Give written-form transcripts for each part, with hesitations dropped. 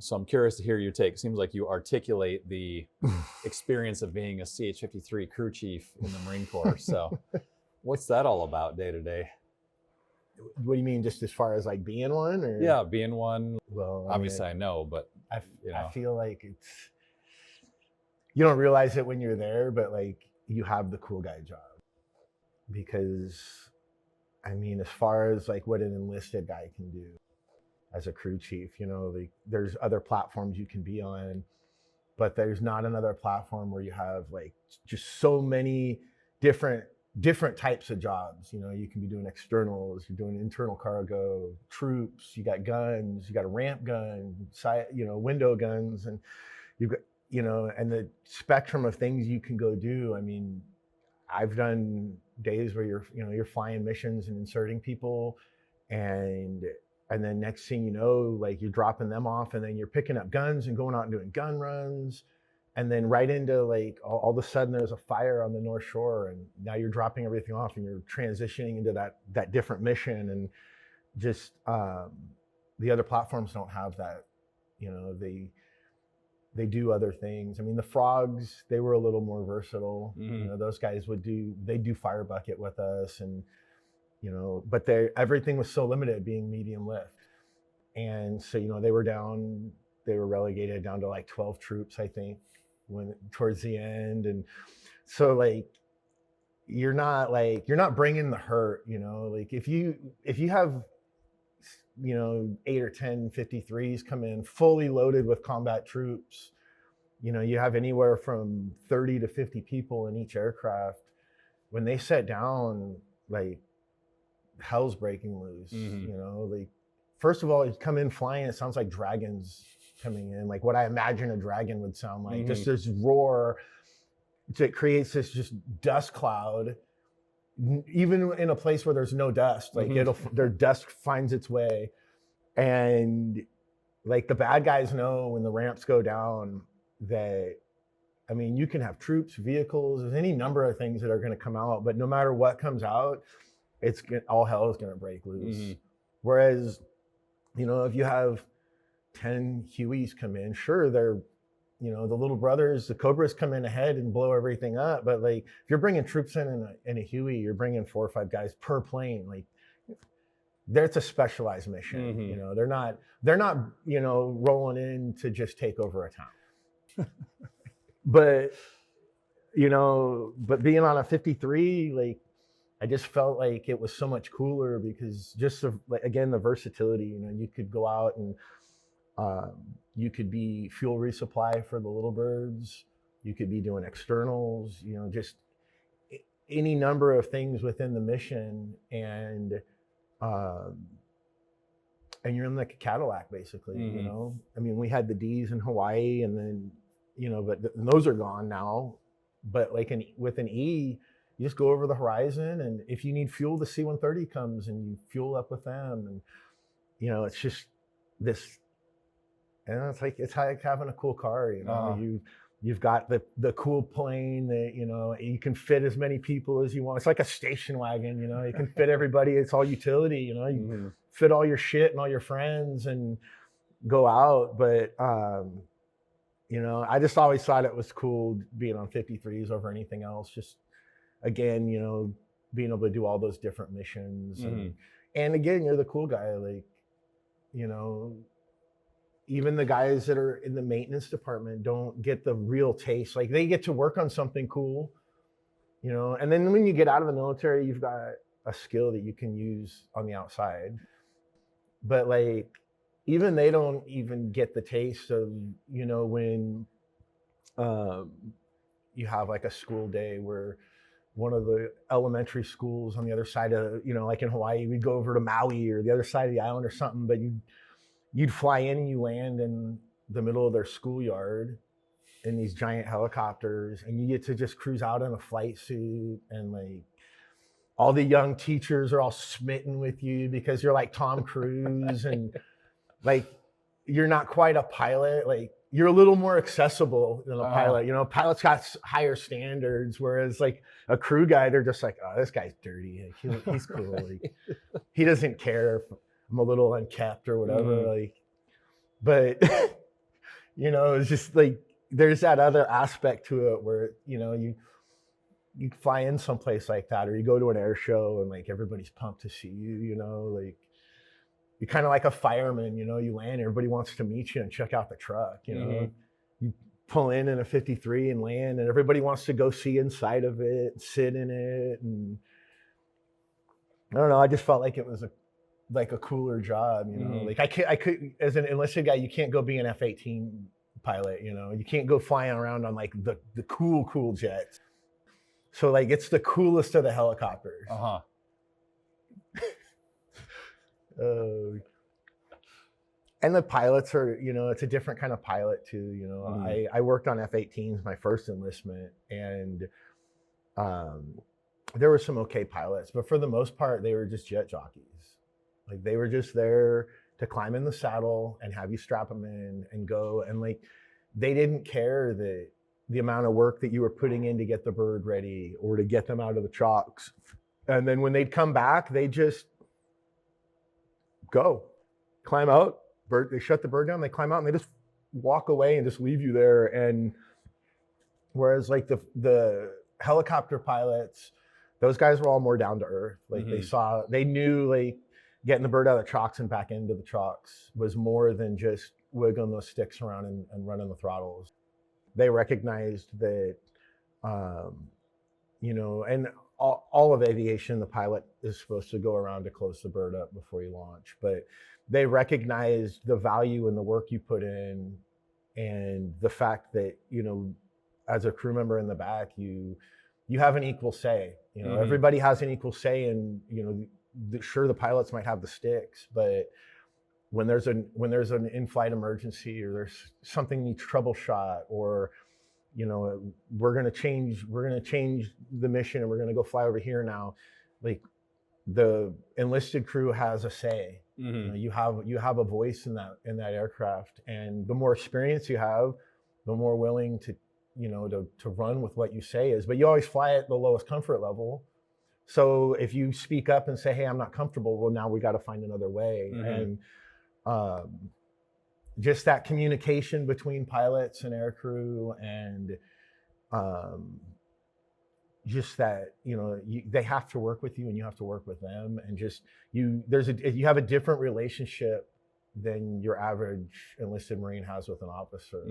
So I'm curious to hear your take. It seems like you articulate the experience of being a CH-53 crew chief in the Marine Corps. So what's that all about day to day? What do you mean, just as far as like being one? Or? Yeah, being one. Well, obviously I know, but I know. feel like you don't realize it when you're there, but like you have the cool guy job. Because I mean, as far as like what an enlisted guy can do as a crew chief, like there's other platforms you can be on, but there's not another platform where you have like just so many different types of jobs. You can be doing externals, you're doing internal cargo, troops, you got guns, you got a ramp gun, window guns, and you've got, and the spectrum of things you can go do. I mean, I've done days where you're flying missions and inserting people, and then next thing you know, like you're dropping them off, and then you're picking up guns and going out and doing gun runs, and then right into like all of a sudden there's a fire on the North Shore, and now you're dropping everything off and you're transitioning into that different mission. And just the other platforms don't have that. They do other things. I mean, the Frogs, they were a little more versatile. Mm-hmm. Those guys they do fire bucket with us, and but everything was so limited, being medium lift. And so, they were relegated down to like 12 troops, I think, towards the end. And so like, you're not bringing the hurt, like if you have, 8 or 10 53s come in fully loaded with combat troops, you have anywhere from 30 to 50 people in each aircraft. When they set down, like hell's breaking loose. Mm-hmm. Like, first of all, you come in flying, it sounds like dragons coming in, like what I imagine a dragon would sound like. Mm-hmm. Just this roar that creates this just dust cloud, even in a place where there's no dust. Like mm-hmm. Their dust finds its way, and like the bad guys know when the ramps go down that, I mean, you can have troops, vehicles, there's any number of things that are going to come out, but no matter what comes out, all hell is going to break loose. Mm-hmm. Whereas, if you have 10 Hueys come in, sure, they're, the little brothers, the Cobras come in ahead and blow everything up. But like, if you're bringing troops in a Huey, you're bringing 4 or 5 guys per plane. Like, it's a specialized mission. Mm-hmm. They're not, rolling in to just take over a town. But being on a 53, like, I just felt like it was so much cooler because just again, the versatility, you could go out and you could be fuel resupply for the little birds. You could be doing externals, just any number of things within the mission. And you're in like a Cadillac basically, mm-hmm. I mean, we had the D's in Hawaii, and then, but those are gone now. But like with an E, you just go over the horizon, and if you need fuel, the C-130 comes and you fuel up with them. And, it's just this, it's like having a cool car, you've got the cool plane that, you can fit as many people as you want. It's like a station wagon, you can fit everybody. It's all utility, you mm-hmm. fit all your shit and all your friends and go out. But, I just always thought it was cool being on 53s over anything else. Just, again, being able to do all those different missions. Mm-hmm. And again, you're the cool guy. Like, even the guys that are in the maintenance department don't get the real taste. Like, they get to work on something cool, and then when you get out of the military, you've got a skill that you can use on the outside. But like, even they don't even get the taste of, when you have like a school day where one of the elementary schools on the other side of, like in Hawaii, we'd go over to Maui or the other side of the island or something, but you'd fly in and you land in the middle of their schoolyard in these giant helicopters, and you get to just cruise out in a flight suit, and like all the young teachers are all smitten with you because you're like Tom Cruise, and like, you're not quite a pilot. Like, you're a little more accessible than a pilot. Pilots got higher standards, whereas like a crew guy, they're just like, oh, this guy's dirty. Like, he's cool. Like, he doesn't care if I'm a little unkept or whatever. Mm. Like, but You know, it's just like there's that other aspect to it where, you know, you fly in someplace like that, or you go to an air show and like everybody's pumped to see you, you know, like you're kind of like a fireman, you know, you land, everybody wants to meet you and check out the truck, you know. You pull in a 53 and land, and everybody wants to go see inside of it, sit in it, and I don't know, I just felt like it was a cooler job, you know. Like I could as an enlisted guy, you can't go be an F-18 pilot, you know. You can't go flying around on like the cool jets. So like it's the coolest of the helicopters. And the pilots are, you know, it's a different kind of pilot too, you know. I worked on F-18s my first enlistment, and there were some okay pilots, but for the most part they were just jet jockeys. Like they were just there to climb in the saddle and have you strap them in and go, and like they didn't care that the amount of work that you were putting in to get the bird ready or to get them out of the chocks. And then when they'd come back, they just go, climb out, bird, they shut the bird down, they climb out, and they just walk away and just leave you there. And whereas like the helicopter pilots, those guys were all more down to earth. Like they knew like getting the bird out of the chocks and back into the chocks was more than just wiggling those sticks around and running the throttles. They recognized that, you know, and all of aviation, the pilot is supposed to go around to close the bird up before you launch, but they recognized the value in the work you put in, and the fact that, you know, as a crew member in the back, you have an equal say. You know, everybody has an equal say, and you know, sure, the pilots might have the sticks, but when there's an in-flight emergency, or there's something needs troubleshot, or you know, we're gonna change the mission and we're gonna go fly over here now, like the enlisted crew has a say. You know, you have a voice in that aircraft, and the more experience you have, the more willing to, you know, to run with what you say is. But you always fly at the lowest comfort level. So if you speak up and say, hey, I'm not comfortable, well, now we got to find another way. And just that communication between pilots and air crew, and just that, you know, they have to work with you and you have to work with them, and just you have a different relationship than your average enlisted Marine has with an officer.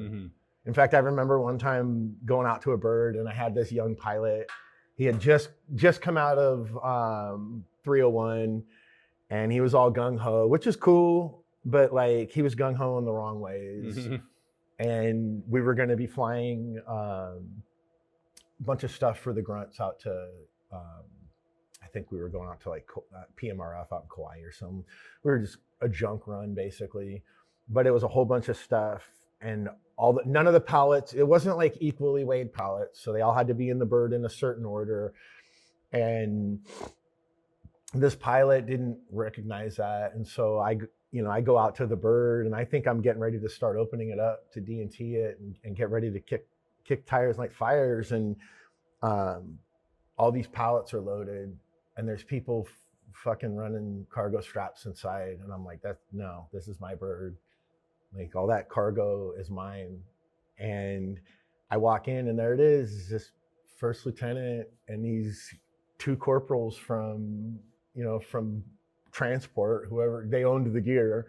In fact, I remember one time going out to a bird, and I had this young pilot. He had just come out of 301, and he was all gung-ho, which is cool, but like he was gung-ho in the wrong ways. And we were going to be flying a bunch of stuff for the grunts out to, I think we were going out to like PMRF out in Kauai or something. We were just a junk run basically, but it was a whole bunch of stuff, and none of the pallets, it wasn't like equally weighed pallets, so they all had to be in the bird in a certain order. And this pilot didn't recognize that, and so I go out to the bird, and I think I'm getting ready to start opening it up to D&T it and get ready to kick tires like fires, and all these pallets are loaded, and there's people fucking running cargo straps inside, and I'm like, no, this is my bird. Like all that cargo is mine. And I walk in, and there it is, this first lieutenant and these two corporals from transport, whoever, they owned the gear,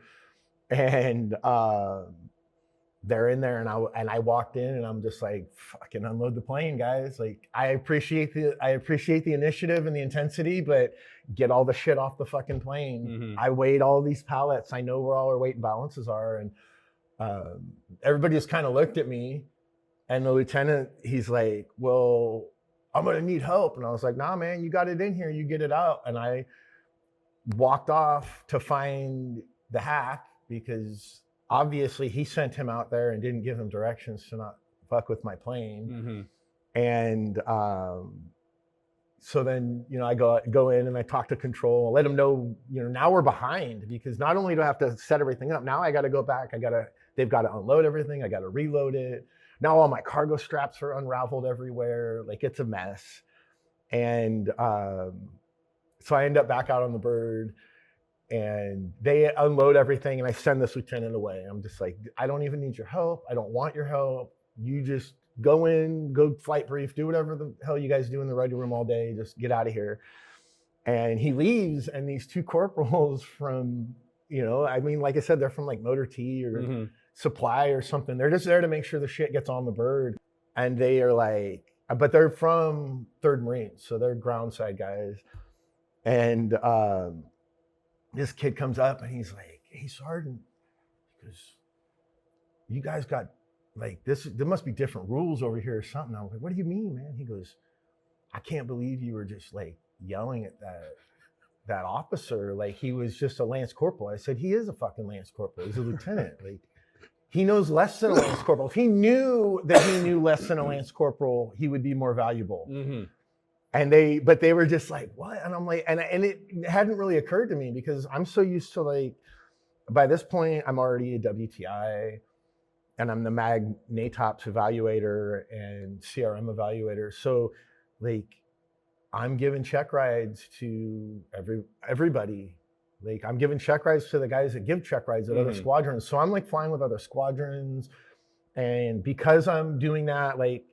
and they're in there, and I walked in, and I'm just like, fucking unload the plane, guys. Like I appreciate the initiative and the intensity, but get all the shit off the fucking plane. I weighed all these pallets. I know where all our weight and balances are, and everybody just kind of looked at me, and the lieutenant, he's like, well, I'm gonna need help. And I was like, nah, man, you got it in here, you get it out. And I walked off to find the hack, because obviously he sent him out there and didn't give him directions to not fuck with my plane. And so then, you know, I go in and I talk to control, let them know, you know, now we're behind, because not only do I have to set everything up, now I got to go back, they've got to unload everything, I got to reload it. Now all my cargo straps are unraveled everywhere, like it's a mess. And so I end up back out on the bird, And they unload everything, and I send this lieutenant away. I'm just like, I don't even need your help. I don't want your help. You just go in, go flight brief, do whatever the hell you guys do in the ready room all day. Just get out of here. And he leaves, and these two corporals from, I mean, like I said, they're from like Motor T or Supply or something. They're just there to make sure the shit gets on the bird. And they are like, but they're from 3rd Marines, so they're ground side guys. And this kid comes up and he's like, hey, Sergeant, because you guys got like this, there must be different rules over here or something. I was like, what do you mean, man? He goes, I can't believe you were just like yelling at that officer like he was just a Lance Corporal. I said, he is a fucking Lance Corporal. He's a lieutenant. Like, he knows less than a Lance Corporal. If he knew that he knew less than a Lance Corporal, he would be more valuable. And they were just like, what? And I'm like, and it hadn't really occurred to me because I'm so used to like, by this point, I'm already a WTI and I'm the MAG NATOPS evaluator and CRM evaluator. So like, I'm giving check rides to everybody. Like, I'm giving check rides to the guys that give check rides at other squadrons. So I'm like flying with other squadrons. And because I'm doing that, like,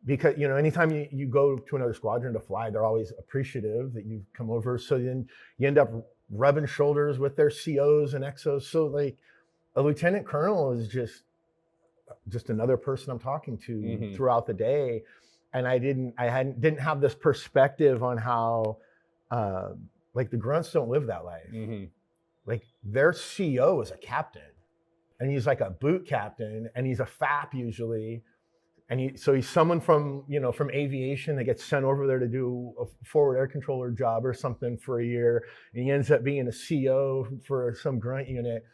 because, anytime you go to another squadron to fly, they're always appreciative that you've come over. So then you end up rubbing shoulders with their COs and XOs. So like a lieutenant colonel is just another person I'm talking to throughout the day. And I didn't have this perspective on how, like the grunts don't live that life. Like their CO is a captain and he's like a boot captain and he's a FAP usually. And he's someone from, from aviation that gets sent over there to do a forward air controller job or something for a year. And he ends up being a CO for some grunt unit.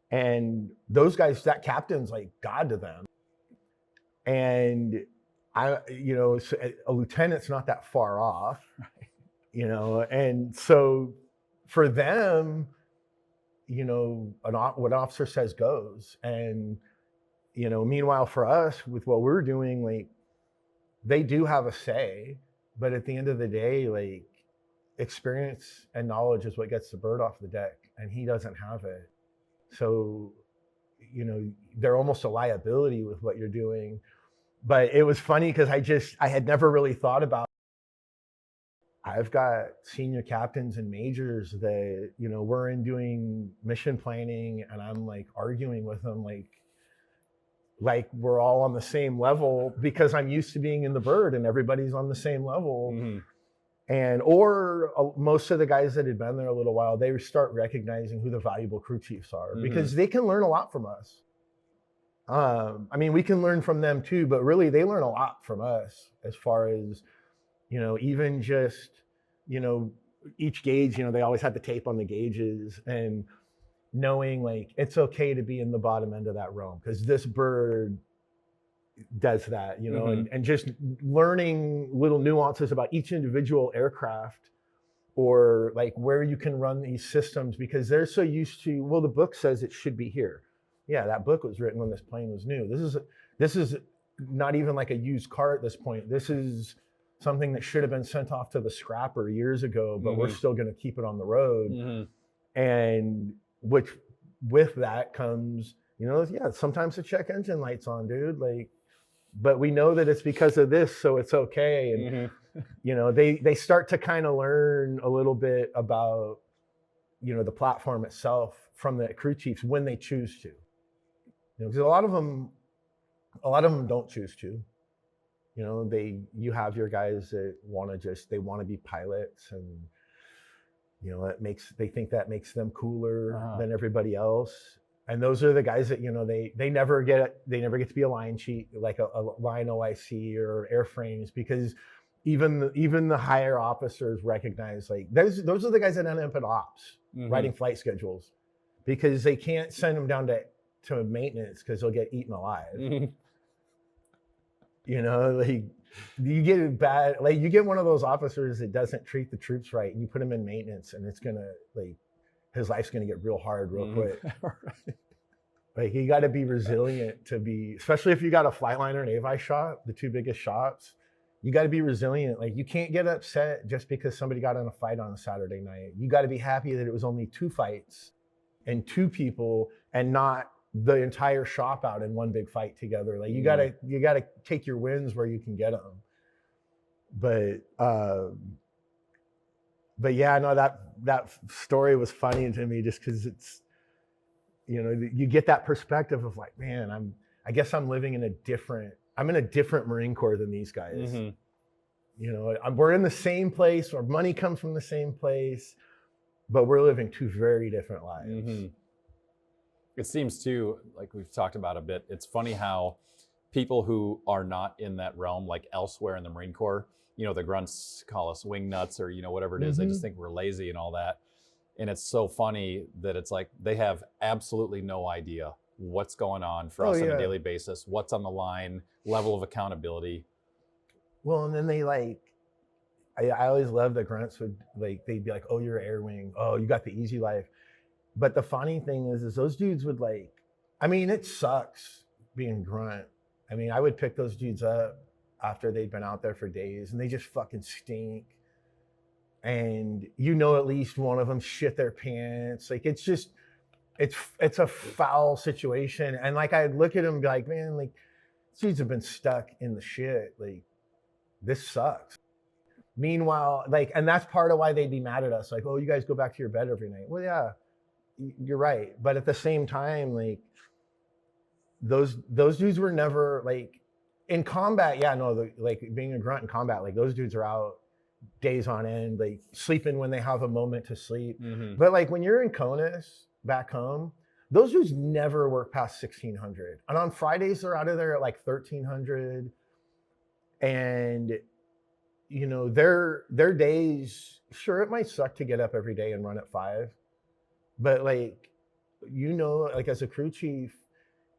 And those guys, that captain's like God to them. And a lieutenant's not that far off, and so for them, what an officer says goes. And, meanwhile for us with what we're doing, like they do have a say, but at the end of the day, like experience and knowledge is what gets the bird off the deck, and he doesn't have it. So, they're almost a liability with what you're doing. But it was funny because I had never really thought about, I've got senior captains and majors that, we're in doing mission planning and I'm like arguing with them like we're all on the same level because I'm used to being in the bird and everybody's on the same level. And most of the guys that had been there a little while, they start recognizing who the valuable crew chiefs are because they can learn a lot from us. I mean, we can learn from them too, but really they learn a lot from us as far as, even just, each gauge, they always had the tape on the gauges and knowing like, it's okay to be in the bottom end of that row because this bird does that, and just learning little nuances about each individual aircraft or like where you can run these systems because they're so used to, well, the book says it should be here. Yeah, that book was written when this plane was new. This is not even like a used car at this point. This is something that should have been sent off to the scrapper years ago, but we're still going to keep it on the road. And which with that comes, sometimes the check engine light's on, dude. Like, but we know that it's because of this, so it's okay. And they start to kind of learn a little bit about, the platform itself from the crew chiefs when they choose to. Because a lot of them don't choose to. You have your guys that want to be pilots, and they think that makes them cooler than everybody else. And those are the guys that they never get to be a line chief, like a line OIC or airframes, because even the higher officers recognize like those are the guys that end up at ops writing flight schedules, because they can't send them down to maintenance because they'll get eaten alive. Like you get one of those officers that doesn't treat the troops right, and you put him in maintenance, and it's gonna his life's gonna get real hard real quick. Like you got to be resilient to be, especially if you got a flightliner and avi shop, the two biggest shops. You got to be resilient. Like you can't get upset just because somebody got in a fight on a Saturday night. You got to be happy that it was only 2 fights and 2 people and not the entire shop out in one big fight together. Like you gotta take your wins where you can get them. But yeah, no, that story was funny to me just because it's, you know, you get that perspective of like, man, I guess I'm living in a different Marine Corps than these guys. Mm-hmm. You know, we're in the same place, our money comes from the same place, but we're living 2 very different lives. Mm-hmm. It seems too, like we've talked about a bit, it's funny how people who are not in that realm, like elsewhere in the Marine Corps, you know, the grunts call us wing nuts or, you know, whatever it is, they just think we're lazy and all that. And it's so funny that it's like they have absolutely no idea what's going on for us on a daily basis, what's on the line, level of accountability. Well, and then they like, I always love the grunts would like, they'd be like, oh, you're air wing. Oh, you got the easy life. But the funny thing is those dudes would like, I mean, it sucks being grunt. I mean, I would pick those dudes up after they'd been out there for days and they just fucking stink. And you know, at least one of them shit their pants. Like, it's just, it's a foul situation. And like, I'd look at them and be like, man, like these dudes have been stuck in the shit. Like, this sucks. Meanwhile, like, and that's part of why they'd be mad at us. Like, oh, you guys go back to your bed every night. Well, yeah, you're right. But at the same time, like those dudes were never like in combat. Yeah, no, like being a grunt in combat, like those dudes are out days on end, like sleeping when they have a moment to sleep. Mm-hmm. But like when you're in CONUS back home, those dudes never work past 1600. And on Fridays, they're out of there at like 1300. And you know, their days, sure, it might suck to get up every day and run at 5. But like, you know, like as a crew chief,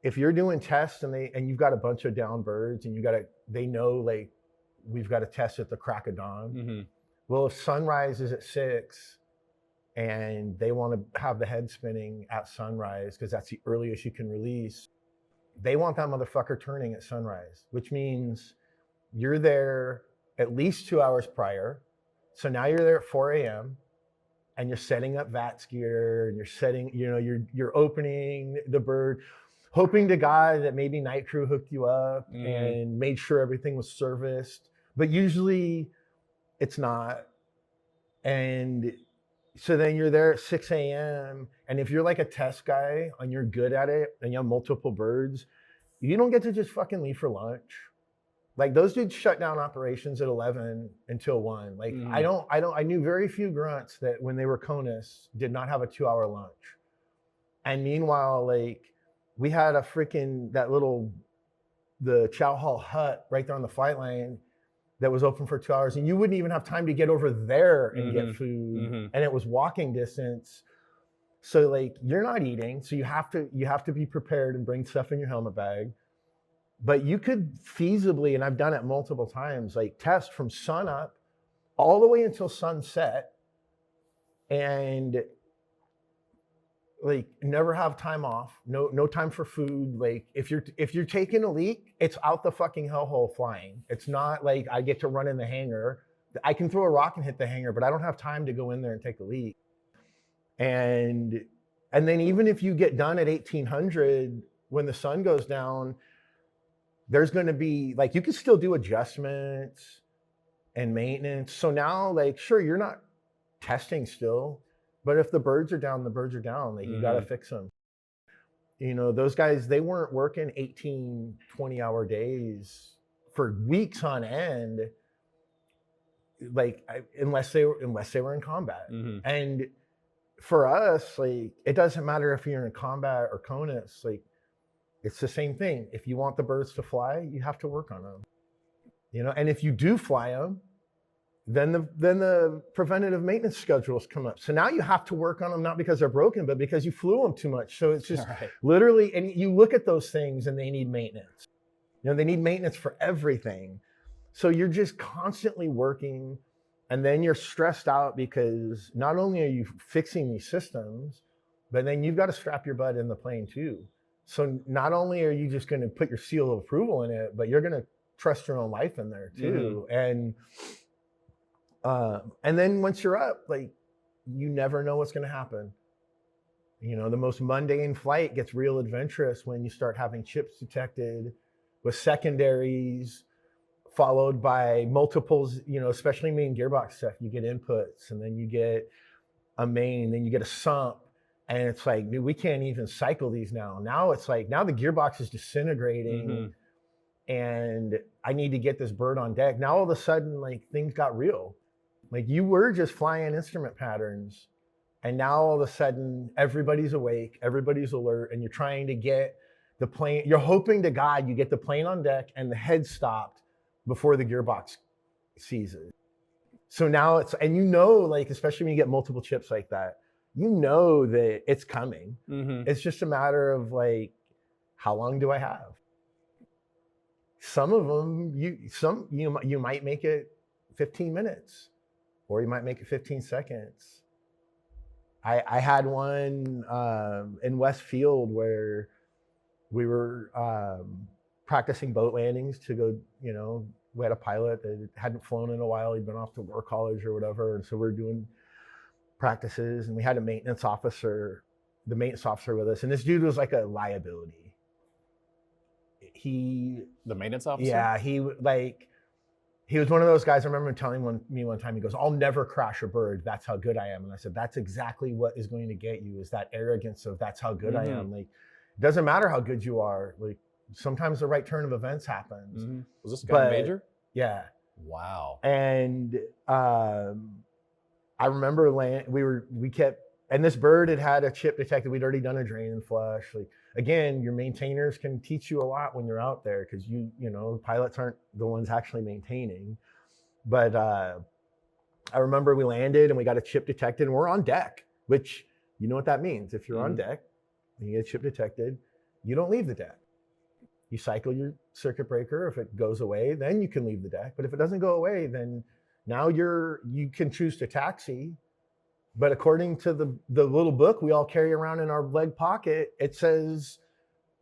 if you're doing tests and you've got a bunch of down birds and they know like we've got to test at the crack of dawn. Mm-hmm. Well, if sunrise is at 6 and they want to have the head spinning at sunrise because that's the earliest you can release, they want that motherfucker turning at sunrise, which means you're there at least 2 hours prior. So now you're there at 4 a.m. and you're setting up VATS gear and you're setting, you know, you're opening the bird, hoping to God that maybe night crew hooked you up and made sure everything was serviced. But usually it's not. And so then you're there at 6 a.m. And if you're like a test guy and you're good at it and you have multiple birds, you don't get to just fucking leave for lunch. Like those dudes shut down operations at 11 until 1. Like I knew very few grunts that when they were CONUS did not have a 2-hour lunch. And meanwhile, like we had a freaking, the chow hall hut right there on the flight line that was open for 2 hours. And you wouldn't even have time to get over there and get food. And it was walking distance. So like you're not eating. So you have to be prepared and bring stuff in your helmet bag. But you could feasibly, and I've done it multiple times, like test from sun up all the way until sunset and like never have time off, no time for food. Like if you're taking a leak, it's out the fucking hellhole flying. It's not like I get to run in the hangar. I can throw a rock and hit the hangar, but I don't have time to go in there and take a leak. And then even if you get done at 1800, when the sun goes down, there's going to be like, you can still do adjustments and maintenance. So now like, sure, you're not testing still, but if the birds are down, the birds are down. Like you got to fix them. You know, those guys, they weren't working 18, 20-hour days for weeks on end, like unless they were in combat. And for us, like, it doesn't matter if you're in combat or CONUS, like, it's the same thing. If you want the birds to fly, you have to work on them. You know, and if you do fly them, then the preventative maintenance schedules come up. So now you have to work on them, not because they're broken, but because you flew them too much. So it's just literally, and you look at those things and they need maintenance. You know, they need maintenance for everything. So you're just constantly working, and then you're stressed out because not only are you fixing these systems, but then you've got to strap your butt in the plane too. So not only are you just going to put your seal of approval in it, but you're going to trust your own life in there too. And then once you're up, like, you never know what's going to happen. You know, the most mundane flight gets real adventurous when you start having chips detected with secondaries, followed by multiples, you know, especially main gearbox stuff. You get inputs, and then you get a main, then you get a sump. And it's like, dude, we can't even cycle these now. Now it's like, now the gearbox is disintegrating and I need to get this bird on deck. Now all of a sudden, like, things got real. Like, you were just flying instrument patterns, and now all of a sudden everybody's awake, everybody's alert, and you're trying to get the plane, you're hoping to God you get the plane on deck and the head stopped before the gearbox seizes. So now it's, and you know, like, especially when you get multiple chips like that, you know that it's coming. It's just a matter of, like, how long do I have? Some of them, you might make it 15 minutes, or you might make it 15 seconds. I had one in Westfield where we were practicing boat landings to go, you know, we had a pilot that hadn't flown in a while. He'd been off to war college or whatever. And so we're doing practices, and we had a maintenance officer, the maintenance officer with us. And this dude was like a liability. The maintenance officer? Yeah, he was one of those guys. I remember him telling me one time, he goes, "I'll never crash a bird. That's how good I am." And I said, that's exactly what is going to get you, is that arrogance of that's how good I am. Like, it doesn't matter how good you are. Like, sometimes the right turn of events happens. Was this guy major? Yeah. Wow. And I remember and this bird had a chip detected. We'd already done a drain and flush. Like, again, your maintainers can teach you a lot when you're out there, because you know, pilots aren't the ones actually maintaining. But I remember we landed and we got a chip detected, and we're on deck, which, you know what that means. If you're on deck and you get a chip detected, you don't leave the deck. You cycle your circuit breaker. If it goes away, then you can leave the deck. But if it doesn't go away, then now you can choose to taxi. But according to the little book we all carry around in our leg pocket, it says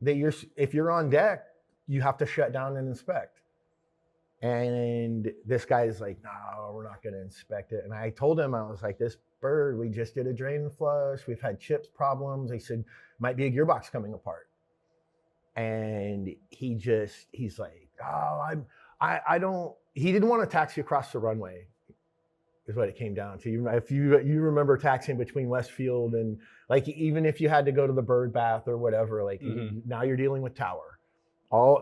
that if you're on deck, you have to shut down and inspect. And this guy's like, "No, we're not going to inspect it." And I told him, I was like, "This bird, we just did a drain and flush. We've had chips problems." They said, "Might be a gearbox coming apart." And he's like, "Oh, I don't," he didn't want to taxi across the runway, is what it came down to. If you remember taxiing between Westfield and, like, even if you had to go to the bird bath or whatever, like, now you're dealing with tower.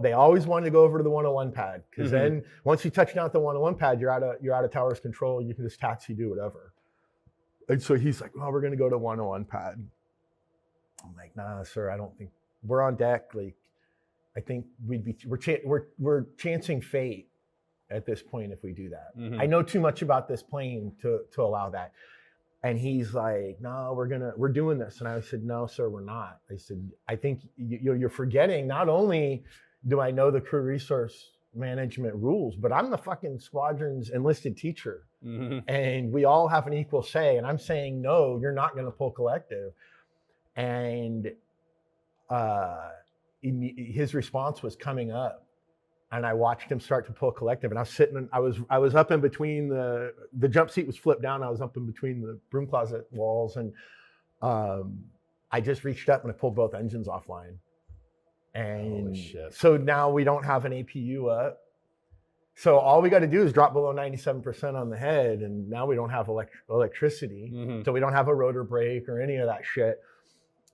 They always wanted to go over to the 101 pad, because then once you touch down at the 101 pad, you're out of tower's control. You can just taxi, do whatever. And so he's like, "Well, we're going to go to 101 pad." I'm like, "Nah, sir, I don't think we're on deck. Like, I think we're chancing fate at this point if we do that. I know too much about this plane to allow that." And he's like, "No, we're doing this." And I said, "No, sir, we're not." I said, "I think you're forgetting, not only do I know the crew resource management rules, but I'm the fucking squadron's enlisted teacher. And we all have an equal say. And I'm saying, no, you're not going to pull collective." And his response was coming up. And I watched him start to pull collective, and I was up in between the jump seat was flipped down. I was up in between the broom closet walls, and I just reached up and I pulled both engines offline. And so now we don't have an APU up. So all we got to do is drop below 97% on the head, and now we don't have electricity. So we don't have a rotor brake or any of that shit.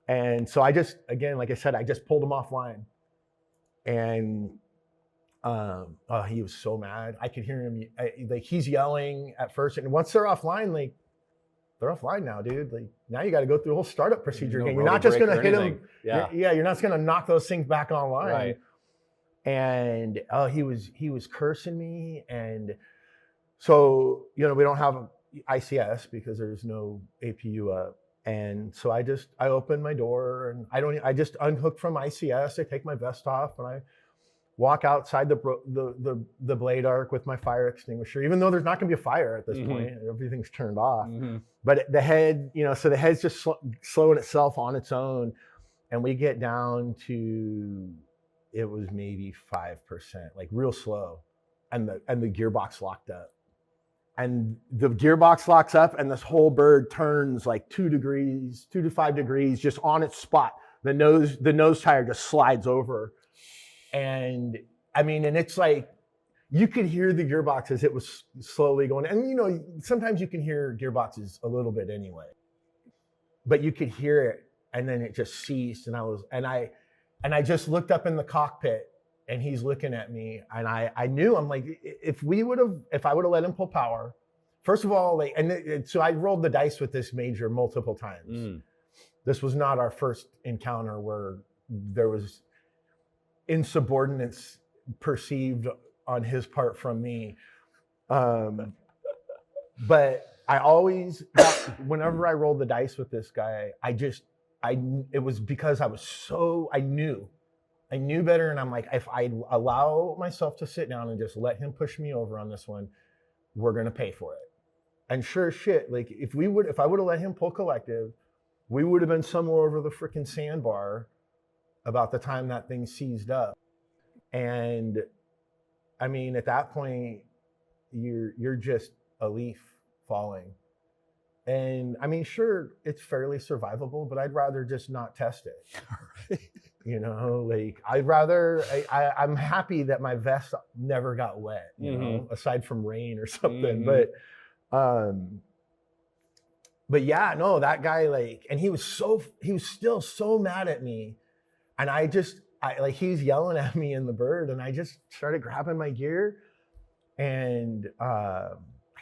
And so I just, again, like I said, I just pulled him offline. And he was so mad. I could hear him, like, he's yelling at first, and once they're offline, like, they're offline now, dude. Like, now you got to go through a whole startup procedure again. You're not just going to hit them. You're not going to knock those things back online. Right. And he was cursing me, and so, you know, we don't have ICS because there's no APU up. And so I opened my door, and I just unhooked from ICS. I take my vest off, and I walk outside the blade arc with my fire extinguisher, even though there's not going to be a fire at this point. Everything's turned off. But the head, you know, so the head's just slowing itself on its own. And we get down to it was maybe 5%, like real slow, and the gearbox locked up. And the gearbox locks up and this whole bird turns like 2 to 5 degrees just on its spot. The nose tire just slides over. And I mean, and it's like, you could hear the gearbox as it was slowly going. And you know, sometimes you can hear gearboxes a little bit anyway, but you could hear it and then it just ceased. And I just looked up in the cockpit and he's looking at me, and I knew, I'm like, if I would have let him pull power, first of all, like, so I rolled the dice with this major multiple times. This was not our first encounter where there was insubordinance perceived on his part from me. But I always, whenever I rolled the dice with this guy, it was because I knew better, and I'm like, if I allow myself to sit down and just let him push me over on this one, we're gonna pay for it. And sure as shit, like if I would have let him pull collective, we would have been somewhere over the freaking sandbar about the time that thing seized up. And I mean, at that point, you're just a leaf falling. And I mean, sure, it's fairly survivable, but I'd rather just not test it. Right. You know, like I'm happy that my vest never got wet, you know, aside from rain or something. But yeah, no, that guy, like, and he was still so mad at me. And he was yelling at me in the bird, and I just started grabbing my gear. And I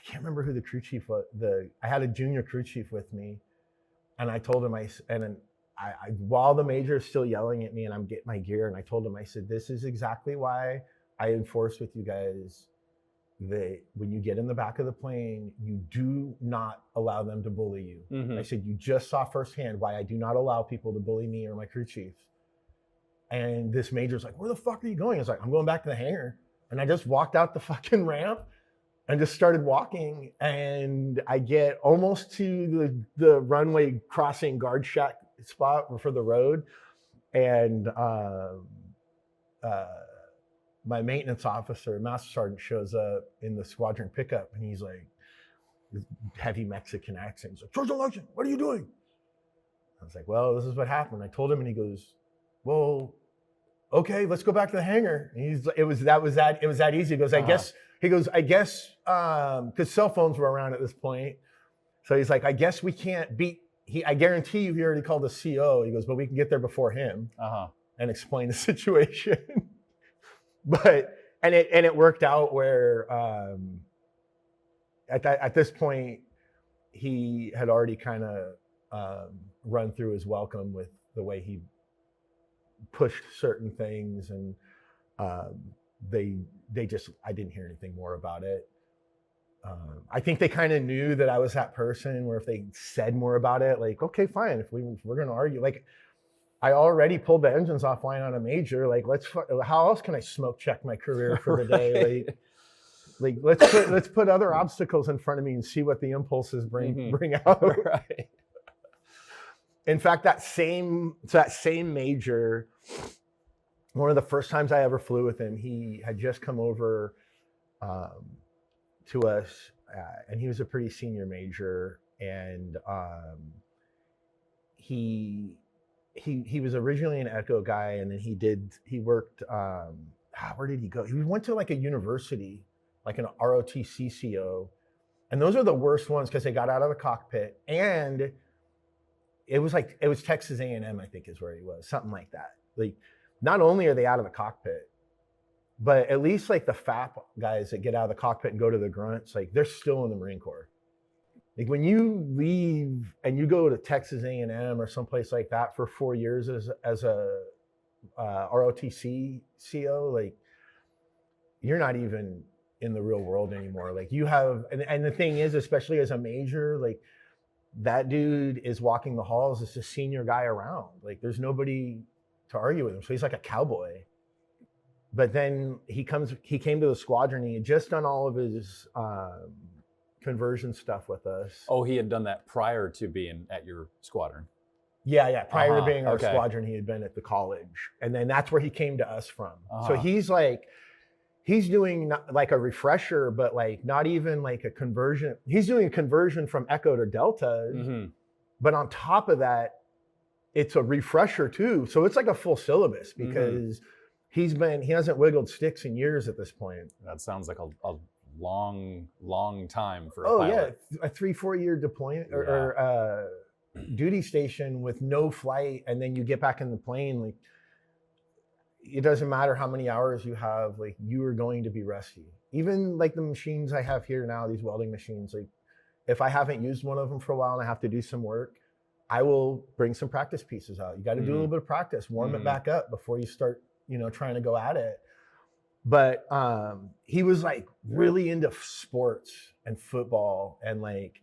can't remember who the crew chief was. I had a junior crew chief with me, and I told him, while the major is still yelling at me and I'm getting my gear, and I told him, I said, this is exactly why I enforce with you guys that when you get in the back of the plane, you do not allow them to bully you. I said, you just saw firsthand why I do not allow people to bully me or my crew chiefs. And this major's like, where the fuck are you going? I was like, I'm going back to the hangar. And I just walked out the fucking ramp and just started walking. And I get almost to the runway crossing guard shack spot for the road. And my maintenance officer, Master Sergeant, shows up in the squadron pickup, and he's like, heavy Mexican accent. He's like, Sergeant Logsdon, what are you doing? I was like, well, this is what happened. I told him, and he goes, well, okay, let's go back to the hangar. And it was that easy. He goes, I guess, because cell phones were around at this point. So he's like, I guess we can't beat, I guarantee you he already called the CO. He goes, but we can get there before him and explain the situation. But it worked out where at this point he had already kind of run through his welcome with the way he pushed certain things, and they just, I didn't hear anything more about it. I think they kind of knew that I was that person where if they said more about it, like, okay, fine, if we're gonna argue, like, I already pulled the engines offline on a major. Like, how else can I smoke check my career for the day? Like let's put other obstacles in front of me and see what the impulses bring out. Right. In fact, that same major, one of the first times I ever flew with him, he had just come over to us, and he was a pretty senior major, and he was originally an Echo guy, and then he worked, where did he go? He went to like a university, like an ROTC, and those are the worst ones because they got out of the cockpit, and it was Texas A&M, I think is where he was, something like that. Like, not only are they out of the cockpit, but at least like the FAP guys that get out of the cockpit and go to the grunts, like they're still in the Marine Corps. Like when you leave and you go to Texas A&M or someplace like that for 4 years as a ROTC CO, like you're not even in the real world anymore. Like you have, and the thing is, especially as a major, like that dude is walking the halls as a senior guy around. Like there's nobody to argue with him. So he's like a cowboy. But then he came to the squadron. He had just done all of his conversion stuff with us. Oh, he had done that prior to being at your squadron. Yeah. Prior to being our okay. squadron, he had been at the college. And then that's where he came to us from. So Uh-huh. he's doing not like a refresher, but like not even like a conversion. He's doing a conversion from Echo to Delta. Mm-hmm. But on top of that, it's a refresher too. So it's like a full syllabus because he hasn't wiggled sticks in years at this point. That sounds like a long time for a Oh pilot. yeah, a 3-4 year deployment or duty station with no flight, and then you get back in the plane. Like, it doesn't matter how many hours you have, like, you are going to be rusty. Even like the machines I have here now, these welding machines, like if I haven't used one of them for a while and I have to do some work, I will bring some practice pieces out. You got to do a little bit of practice, warm it back up before you start, trying to go at it. But he was like really into sports and football, and like,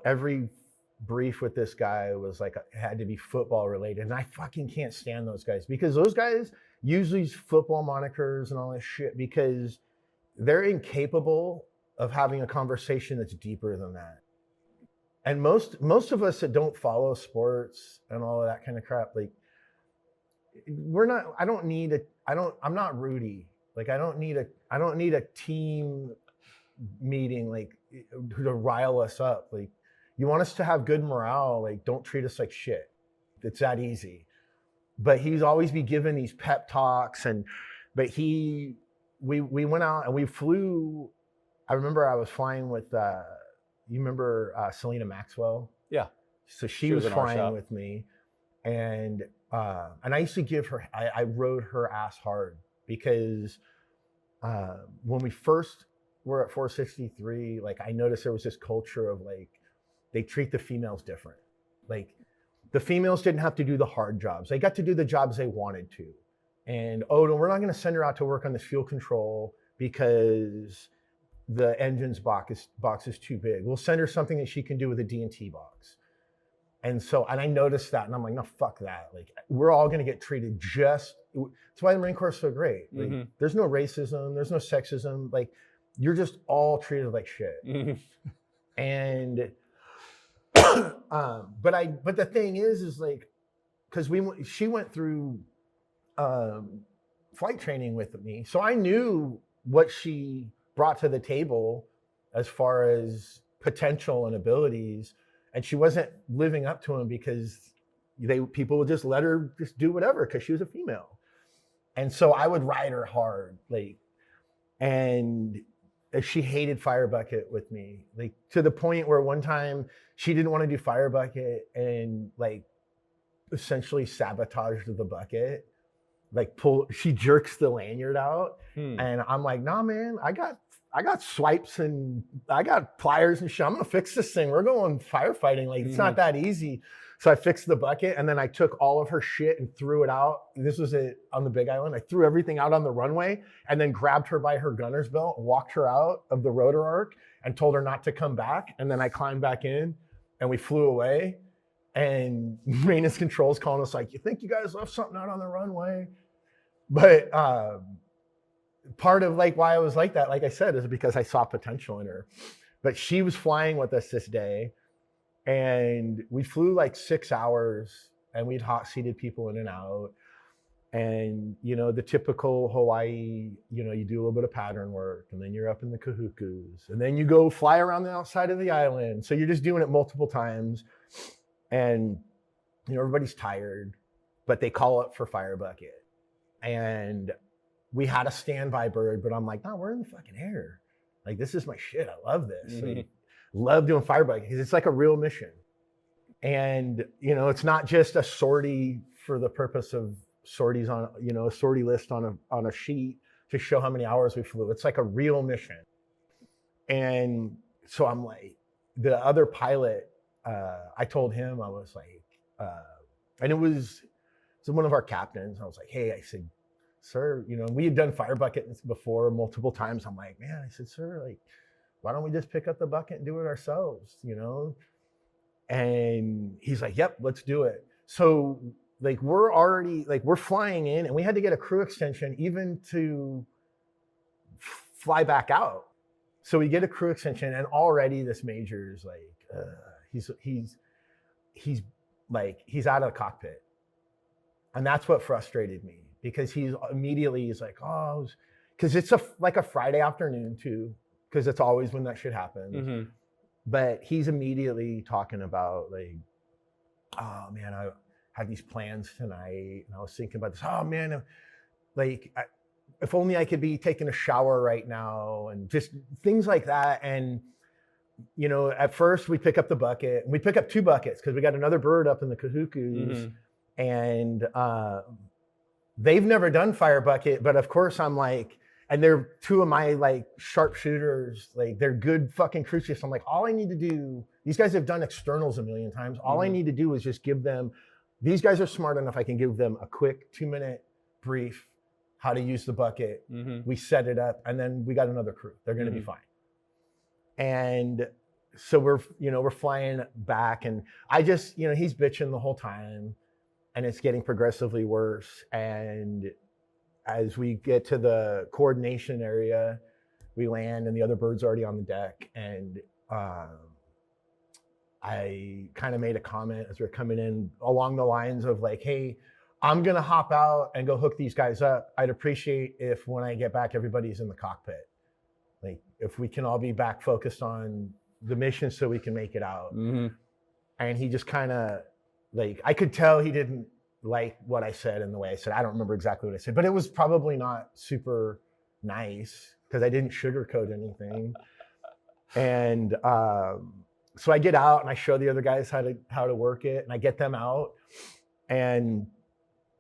every brief with this guy was like, it had to be football related. And I fucking can't stand those guys, because those guys use these football monikers and all this shit because they're incapable of having a conversation that's deeper than that. And most of us that don't follow sports and all of that kind of crap, like, I'm not Rudy. Like, I don't need a team meeting, like, to rile us up. Like, you want us to have good morale, like, don't treat us like shit. It's that easy. But he's always be giving these pep talks, but we went out and we flew. I remember I was flying with you remember Selena Maxwell? Yeah. So she was flying with me, and I used to give her, I rode her ass hard because when we first were at 463, like, I noticed there was this culture of like, they treat the females different. Like, the females didn't have to do the hard jobs. They got to do the jobs they wanted to. And, oh, no, we're not going to send her out to work on this fuel control because the engine's box is too big. We'll send her something that she can do with a D&T box. And I noticed that, and I'm like, no, fuck that. Like, we're all going to get treated that's why the Marine Corps is so great. Like, there's no racism, there's no sexism. Like, you're just all treated like shit. And, but the thing is like, because she went through flight training with me, so I knew what she brought to the table as far as potential and abilities, and she wasn't living up to them because people would just let her just do whatever because she was a female. And so I would ride her hard, like, and she hated fire bucket with me, like, to the point where one time she didn't want to do fire bucket and like essentially sabotaged the bucket. Like, she jerks the lanyard out, and I'm like, nah, man, I got swipes and I got pliers and shit. I'm gonna fix this thing. We're going firefighting. Like, it's not that easy. So I fixed the bucket, and then I took all of her shit and threw it out. This was it on the Big Island. I threw everything out on the runway and then grabbed her by her gunner's belt, walked her out of the rotor arc, and told her not to come back. And then I climbed back in, and we flew away. And maintenance controls calling us like, you think you guys left something out on the runway? But part of like why I was like that, like I said, is because I saw potential in her. But she was flying with us this day, and we flew like 6 hours, and we'd hot seated people in and out. And, the typical Hawaii, you do a little bit of pattern work, and then you're up in the kahukus, and then you go fly around the outside of the island. So you're just doing it multiple times, and, everybody's tired, but they call up for fire bucket. And we had a standby bird, but I'm like, no, we're in the fucking air. Like, this is my shit. I love this. Like, love doing fire bucket because it's like a real mission. And, it's not just a sortie for the purpose of sorties on, a sortie list on a sheet to show how many hours we flew. It's like a real mission. And so I'm like, the other pilot, I told him, I was like, and it was one of our captains. I was like, hey, I said, sir, we had done fire buckets before multiple times. I'm like, man, I said, sir, like, why don't we just pick up the bucket and do it ourselves, And he's like, yep, let's do it. So like, we're flying in, and we had to get a crew extension even to fly back out. So we get a crew extension, and already this major is like, he's like he's out of the cockpit. And that's what frustrated me, because he's like, oh, because it's like a Friday afternoon too, because it's always when that shit happens. Mm-hmm. But he's immediately talking about like, oh man, I had these plans tonight, and I was thinking about this. Oh man, like if only I could be taking a shower right now, and just things like that. And you know, at first we pick up the bucket, and we pick up 2 buckets because we got another bird up in the Kahukus, and they've never done fire bucket, but of course I'm like, and they're 2 of my like sharpshooters, like they're good fucking crew chiefs. I'm like, all I need to do, these guys have done externals a million times. All I need to do is just give them, these guys are smart enough, I can give them a quick 2-minute brief, how to use the bucket. We set it up, and then we got another crew. They're gonna be fine. And so we're flying back, and I just, he's bitching the whole time, and it's getting progressively worse. And as we get to the coordination area, we land, and the other bird's already on the deck. And I kind of made a comment as we're coming in along the lines of like, hey, I'm gonna hop out and go hook these guys up. I'd appreciate if when I get back, everybody's in the cockpit. Like if we can all be back focused on the mission so we can make it out. And he just kind of like, I could tell he didn't like what I said and the way I said. I don't remember exactly what I said, but it was probably not super nice because I didn't sugarcoat anything. And so I get out and I show the other guys how to work it, and I get them out and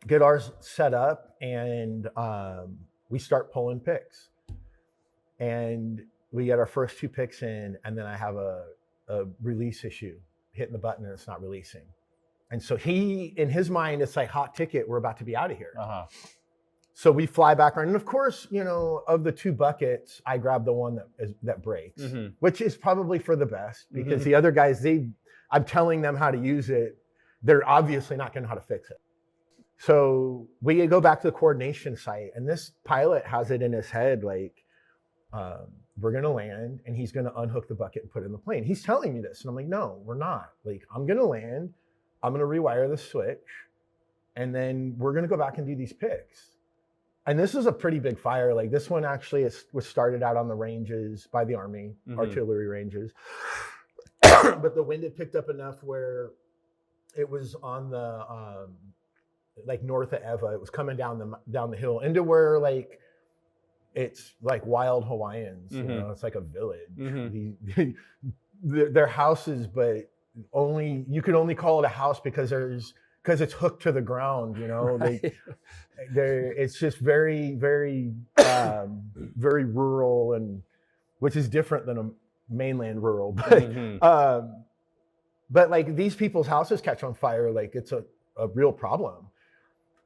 get ours set up, and we start pulling picks. And we get our first 2 picks in, and then I have a release issue, hitting the button and it's not releasing. And so in his mind, it's like hot ticket, we're about to be out of here. So we fly back around, and of course, of the 2 buckets, I grab the one that breaks, which is probably for the best, because the other guys, I'm telling them how to use it. They're obviously not gonna know how to fix it. So we go back to the coordination site, and this pilot has it in his head, like, we're gonna land, and he's gonna unhook the bucket and put it in the plane. He's telling me this, and I'm like, no, we're not. Like, I'm gonna land, I'm gonna rewire the switch, and then we're gonna go back and do these picks. And this is a pretty big fire. Like this one actually was started out on the ranges by the Army, artillery ranges. But the wind had picked up enough where it was on the, like north of Eva. It was coming down the hill into where like, it's like wild Hawaiians, it's like a village. They're houses, but you could only call it a house because it's hooked to the ground, Right. It's just very, very, very rural, and which is different than a mainland rural. But like these people's houses catch on fire, like it's a real problem.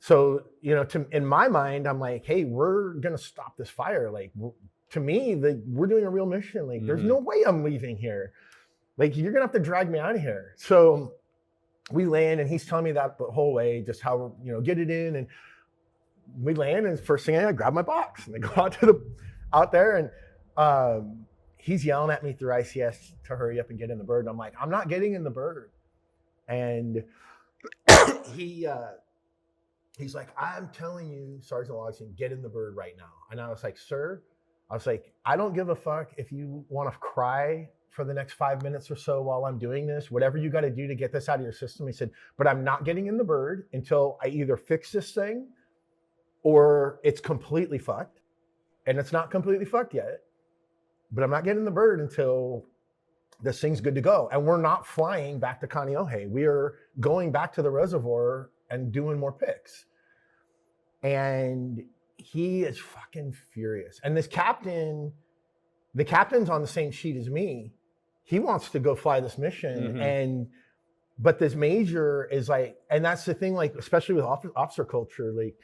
So, in my mind, I'm like, hey, we're going to stop this fire. Like, to me, we're doing a real mission. Like, there's no way I'm leaving here. Like, you're going to have to drag me out of here. So we land, and he's telling me that the whole way, just how, get it in. And we land, and first thing I grab my box, and I go out there, and he's yelling at me through ICS to hurry up and get in the bird. And I'm like, I'm not getting in the bird. And he's like, I'm telling you, Sergeant Logsdon, get in the bird right now. And I was like, sir, I don't give a fuck if you want to cry for the next 5 minutes or so while I'm doing this, whatever you got to do to get this out of your system. He said, but I'm not getting in the bird until I either fix this thing or it's completely fucked. And it's not completely fucked yet, but I'm not getting in the bird until this thing's good to go. And we're not flying back to Kaneohe. We are going back to the reservoir and doing more picks. And he is fucking furious. And this captain, the captain's on the same sheet as me. He wants to go fly this mission. But this major is like, and that's the thing, like, especially with officer culture, like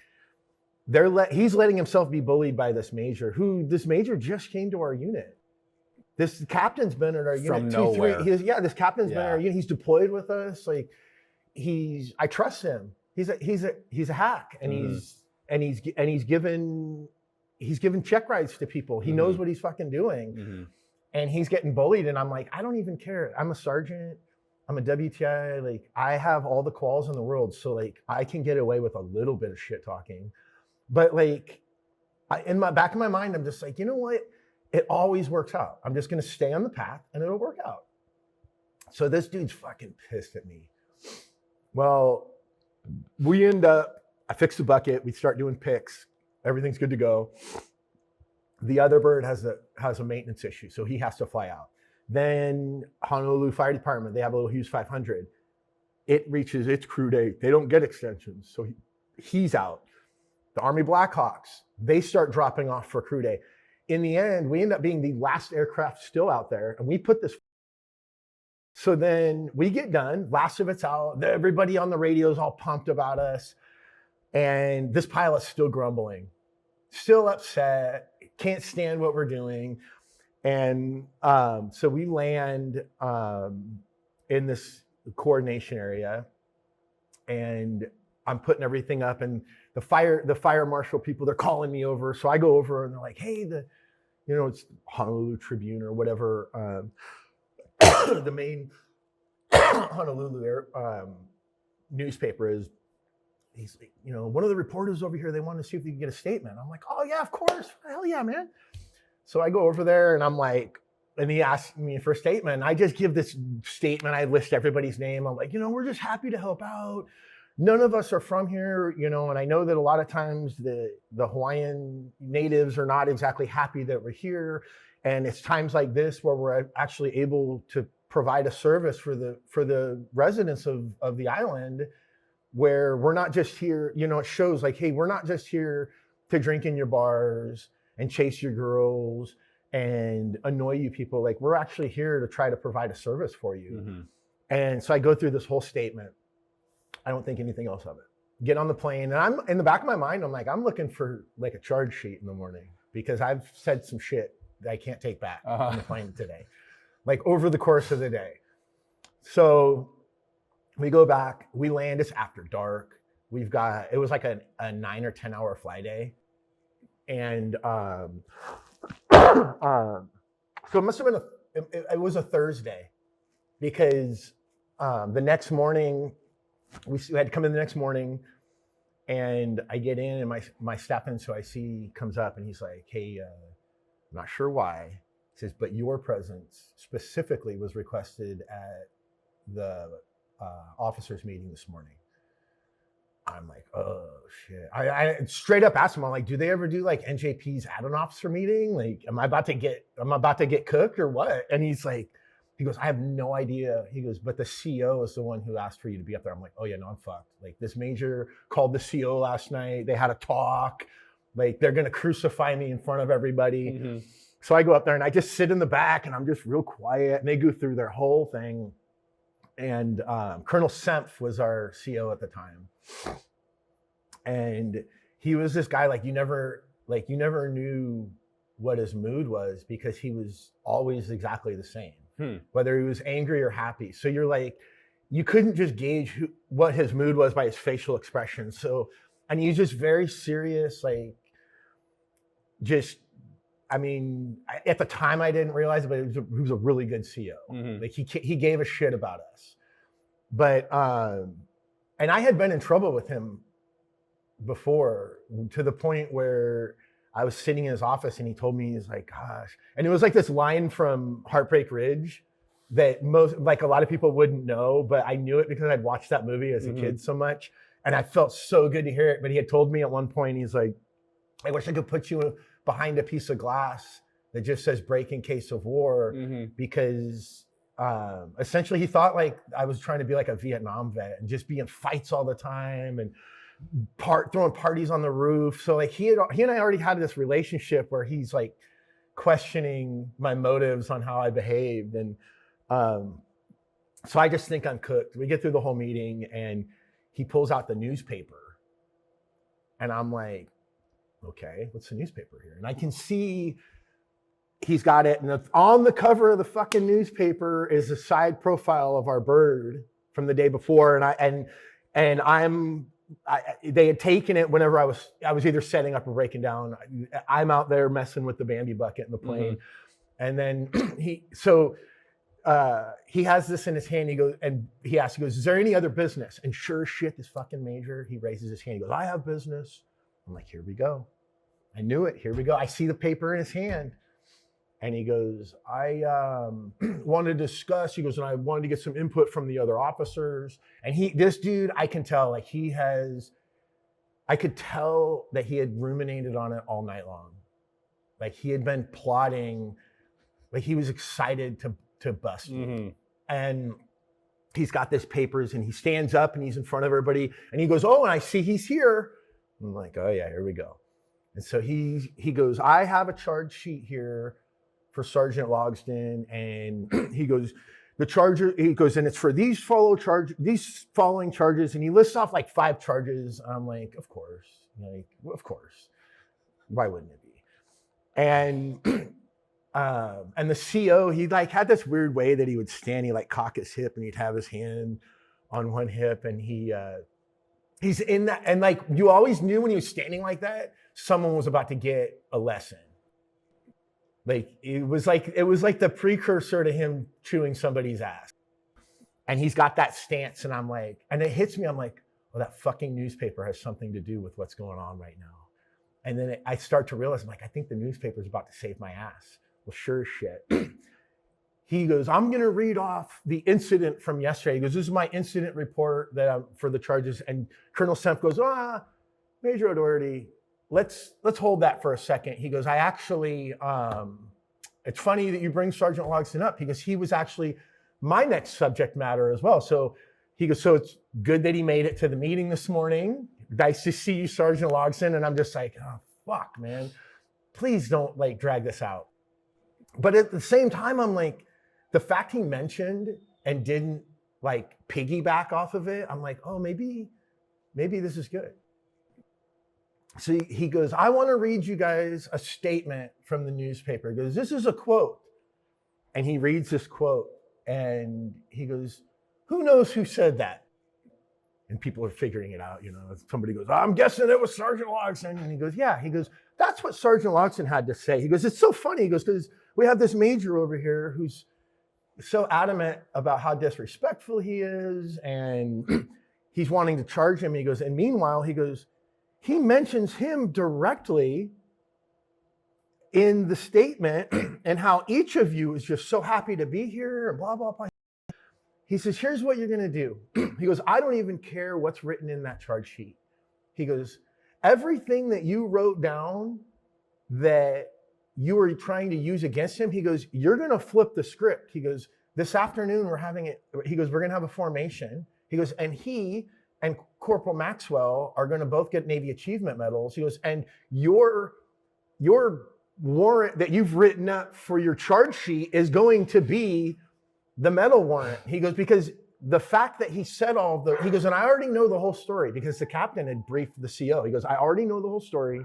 he's letting himself be bullied by this major this major just came to our unit. This captain's been at our unit from nowhere. This captain's been at our unit. He's deployed with us. Like I trust him. He's a hack, and he's given check rides to people. He knows what he's fucking doing, and he's getting bullied. And I'm like, I don't even care. I'm a sergeant. I'm a WTI, like I have all the quals in the world. So like I can get away with a little bit of shit talking. But like in my back of my mind, I'm just like, you know what? It always works out. I'm just gonna stay on the path and it'll work out. So this dude's fucking pissed at me. Well, we end up, I fix the bucket, we start doing picks, everything's good to go. The other bird has a maintenance issue, so he has to fly out. Then Honolulu Fire Department, they have a little Hughes 500. It reaches its crew date. They don't get extensions, so he's out. The Army Blackhawks, they start dropping off for crew day. In the end, we end up being the last aircraft still out there, and we put this. So then we get done, last of it's out, everybody on the radio is all pumped about us, and this pilot's still grumbling, still upset, can't stand what we're doing. And so we land in this coordination area, and I'm putting everything up, and the fire marshal people, they're calling me over. So I go over and they're like, hey, it's Honolulu Tribune or whatever, the main Honolulu newspaper is. He's like, one of the reporters over here, they want to see if they can get a statement. I'm like, oh yeah, of course, hell yeah, man. So I go over there and I'm like, and he asked me for a statement. I just give this statement. I list everybody's name. I'm like, we're just happy to help out. None of us are from here, and I know that a lot of times the Hawaiian natives are not exactly happy that we're here. And it's times like this where we're actually able to provide a service for the residents of the island, where we're not just here, it shows like, hey, we're not just here to drink in your bars and chase your girls and annoy you people. Like, we're actually here to try to provide a service for you. Mm-hmm. And so I go through this whole statement. I don't think anything else of it. Get on the plane, and I'm in the back of my mind, I'm like, I'm looking for like a charge sheet in the morning, because I've said some shit that I can't take back on the plane today, like over the course of the day. So we go back, we land, it's after dark. It was like a 9 or 10 hour fly day. And so it must have been it was a Thursday, because the next morning, we had to come in the next morning, and I get in, and my staff NCOIC comes up, and he's like, hey, I'm not sure why. He says, but your presence specifically was requested at the officers meeting this morning. I'm like, oh shit. I straight up asked him, I'm like, do they ever do like NJP's add-on officer meeting? Like, am I about to get cooked or what? And he goes, I have no idea. He goes, but the CO is the one who asked for you to be up there. I'm like, oh yeah, no, I'm fucked. Like, this major called the CO last night. They had a talk. Like, they're going to crucify me in front of everybody. Mm-hmm. So I go up there and I just sit in the back and I'm just real quiet. And they go through their whole thing. And Colonel Semph was our CO at the time. And he was this guy, you never knew what his mood was, because he was always exactly the same. Whether he was angry or happy. So you're like, you couldn't just gauge what his mood was by his facial expression. So, and he's just very serious, at the time I didn't realize it, but he was a really good CO. Mm-hmm. Like, he gave a shit about us. But, and I had been in trouble with him before, to the point where I was sitting in his office and he told me, he's like, gosh. And it was like this line from Heartbreak Ridge that a lot of people wouldn't know, but I knew it because I'd watched that movie as a kid so much. And I felt so good to hear it. But he had told me at one point, he's like, I wish I could put you behind a piece of glass that just says break in case of war, because essentially he thought like I was trying to be like a Vietnam vet and just be in fights all the time and throwing parties on the roof. So like he and I already had this relationship where he's like questioning my motives on how I behaved. And so I just think I'm cooked. We get through the whole meeting and he pulls out the newspaper and I'm like, okay, what's the newspaper here? And I can see he's got it. And on the cover of the fucking newspaper is a side profile of our bird from the day before. And they had taken it whenever I was either setting up or breaking down. I'm out there messing with the Bambi bucket in the plane. And then he has this in his hand. He goes, and he asks, he goes, is there any other business? And sure as shit, this fucking major, he raises his hand. He goes, I have business. I'm like, here we go. I knew it. Here we go. I see the paper in his hand. And he goes, I wanted to discuss, he goes, and I wanted to get some input from the other officers. And this dude, I can tell, like I could tell that he had ruminated on it all night long. Like he had been plotting, like he was excited to bust me. And he's got this papers and he stands up and he's in front of everybody and he goes, oh, and I see he's here. I'm like, oh yeah, here we go. And so he goes, I have a charge sheet here for Sergeant Logsdon, and he goes, and it's for these following charges, and he lists off like 5 charges. I'm like, of course, why wouldn't it be? And the CO, he like had this weird way that he would stand, he like cock his hip, and he'd have his hand on one hip, and he's in that, and like you always knew when he was standing like that, someone was about to get a lesson. Like it was like the precursor to him chewing somebody's ass. And he's got that stance, and I'm like, and it hits me, I'm like, well, that fucking newspaper has something to do with what's going on right now. And then I start to realize, I'm like, I think the newspaper's about to save my ass. Well, sure as shit. He goes, I'm gonna read off the incident from yesterday. He goes, this is my incident report for the charges. And Colonel Semp goes, Major O'Doherty, let's hold that for a second. He goes, I actually, it's funny that you bring Sergeant Logsdon up. He goes, he was actually my next subject matter as well. So he goes, so it's good that he made it to the meeting this morning. Nice to see you, Sergeant Logsdon. And I'm just like, oh, fuck, man. Please don't like drag this out. But at the same time, I'm like, the fact he mentioned and didn't like piggyback off of it, I'm like, oh, maybe this is good. So he goes, I want to read you guys a statement from the newspaper. He goes, this is a quote. And he reads this quote and he goes, who knows who said that? And people are figuring it out, somebody goes, I'm guessing it was Sergeant Logsdon. And he goes, yeah. He goes, that's what Sergeant Logsdon had to say. He goes, it's so funny. He goes, because we have this major over here who's so adamant about how disrespectful he is. And he's wanting to charge him. He goes, and meanwhile, he goes, he mentions him directly in the statement and how each of you is just so happy to be here and blah, blah, blah. He says, here's what you're going to do. He goes, I don't even care what's written in that charge sheet. He goes, everything that you wrote down that you were trying to use against him, he goes, you're going to flip the script. He goes, this afternoon we're having it. He goes, we're going to have a formation. He goes, and he and Corporal Maxwell are going to both get Navy Achievement Medals. He goes, and your warrant that you've written up for your charge sheet is going to be the medal warrant. He goes, because the fact that he said he goes, and I already know the whole story because the captain had briefed the CO. He goes, I already know the whole story.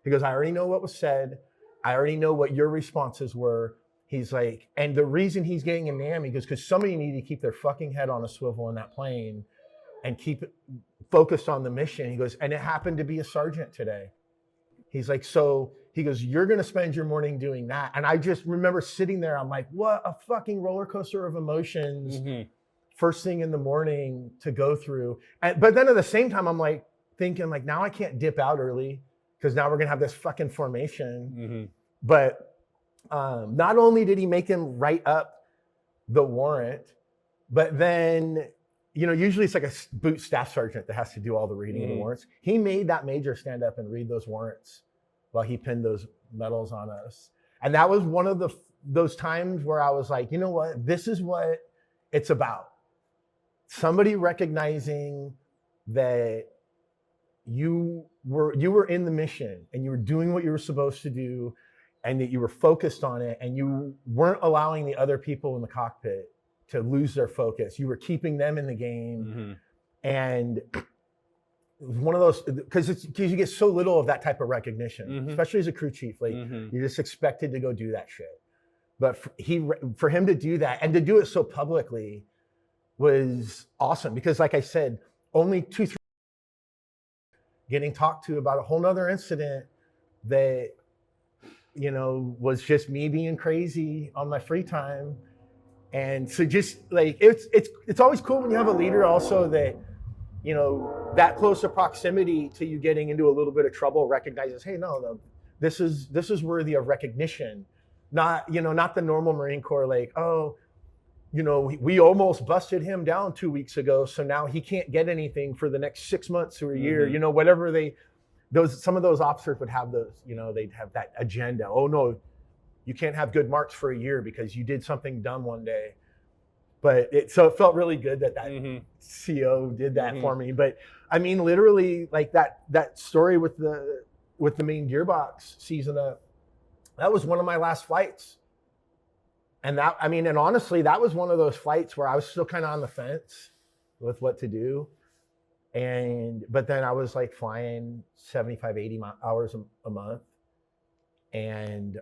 He goes, I already know what was said. I already know what your responses were. He's like, and the reason he's getting a NAM, he goes, because somebody needed to keep their fucking head on a swivel in that plane and keep it focused on the mission. He goes, and it happened to be a sergeant today. He's like, so he goes, you're going to spend your morning doing that. And I just remember sitting there. I'm like, what a fucking roller coaster of emotions. First thing in the morning to go through. But then at the same time, I'm like thinking like, now I can't dip out early because now we're going to have this fucking formation. But not only did he make him write up the warrant, but then, usually it's like a boot staff sergeant that has to do all the reading of the warrants. He made that major stand up and read those warrants while he pinned those medals on us. And that was one of those times where I was like, you know what? This is what it's about. Somebody recognizing that you were in the mission and you were doing what you were supposed to do and that you were focused on it and you weren't allowing the other people in the cockpit to lose their focus. You were keeping them in the game. And it was one of those, because you get so little of that type of recognition, especially as a crew chief. Like you're just expected to go do that shit. But for him to do that and to do it so publicly was awesome. Because like I said, only 2-3 getting talked to about a whole nother incident that, was just me being crazy on my free time. And so just like it's always cool when you have a leader also that, you know, that close of proximity to you getting into a little bit of trouble recognizes, hey, no, this is worthy of recognition. Not, you know, not the normal Marine Corps, like, oh, you know, we almost busted him down 2 weeks ago, so now he can't get anything for the next 6 months or a year, you know, whatever some of those officers would have those, you know, they'd have that agenda. Oh no, you can't have good marks for a year because you did something dumb one day. But so it felt really good that CO did that for me. But I mean, literally, like that story with the main gearbox season up, that was one of my last flights. And that, I mean, and honestly, that was one of those flights where I was still kind of on the fence with what to do. But then I was like flying 75, 80 hours a month, and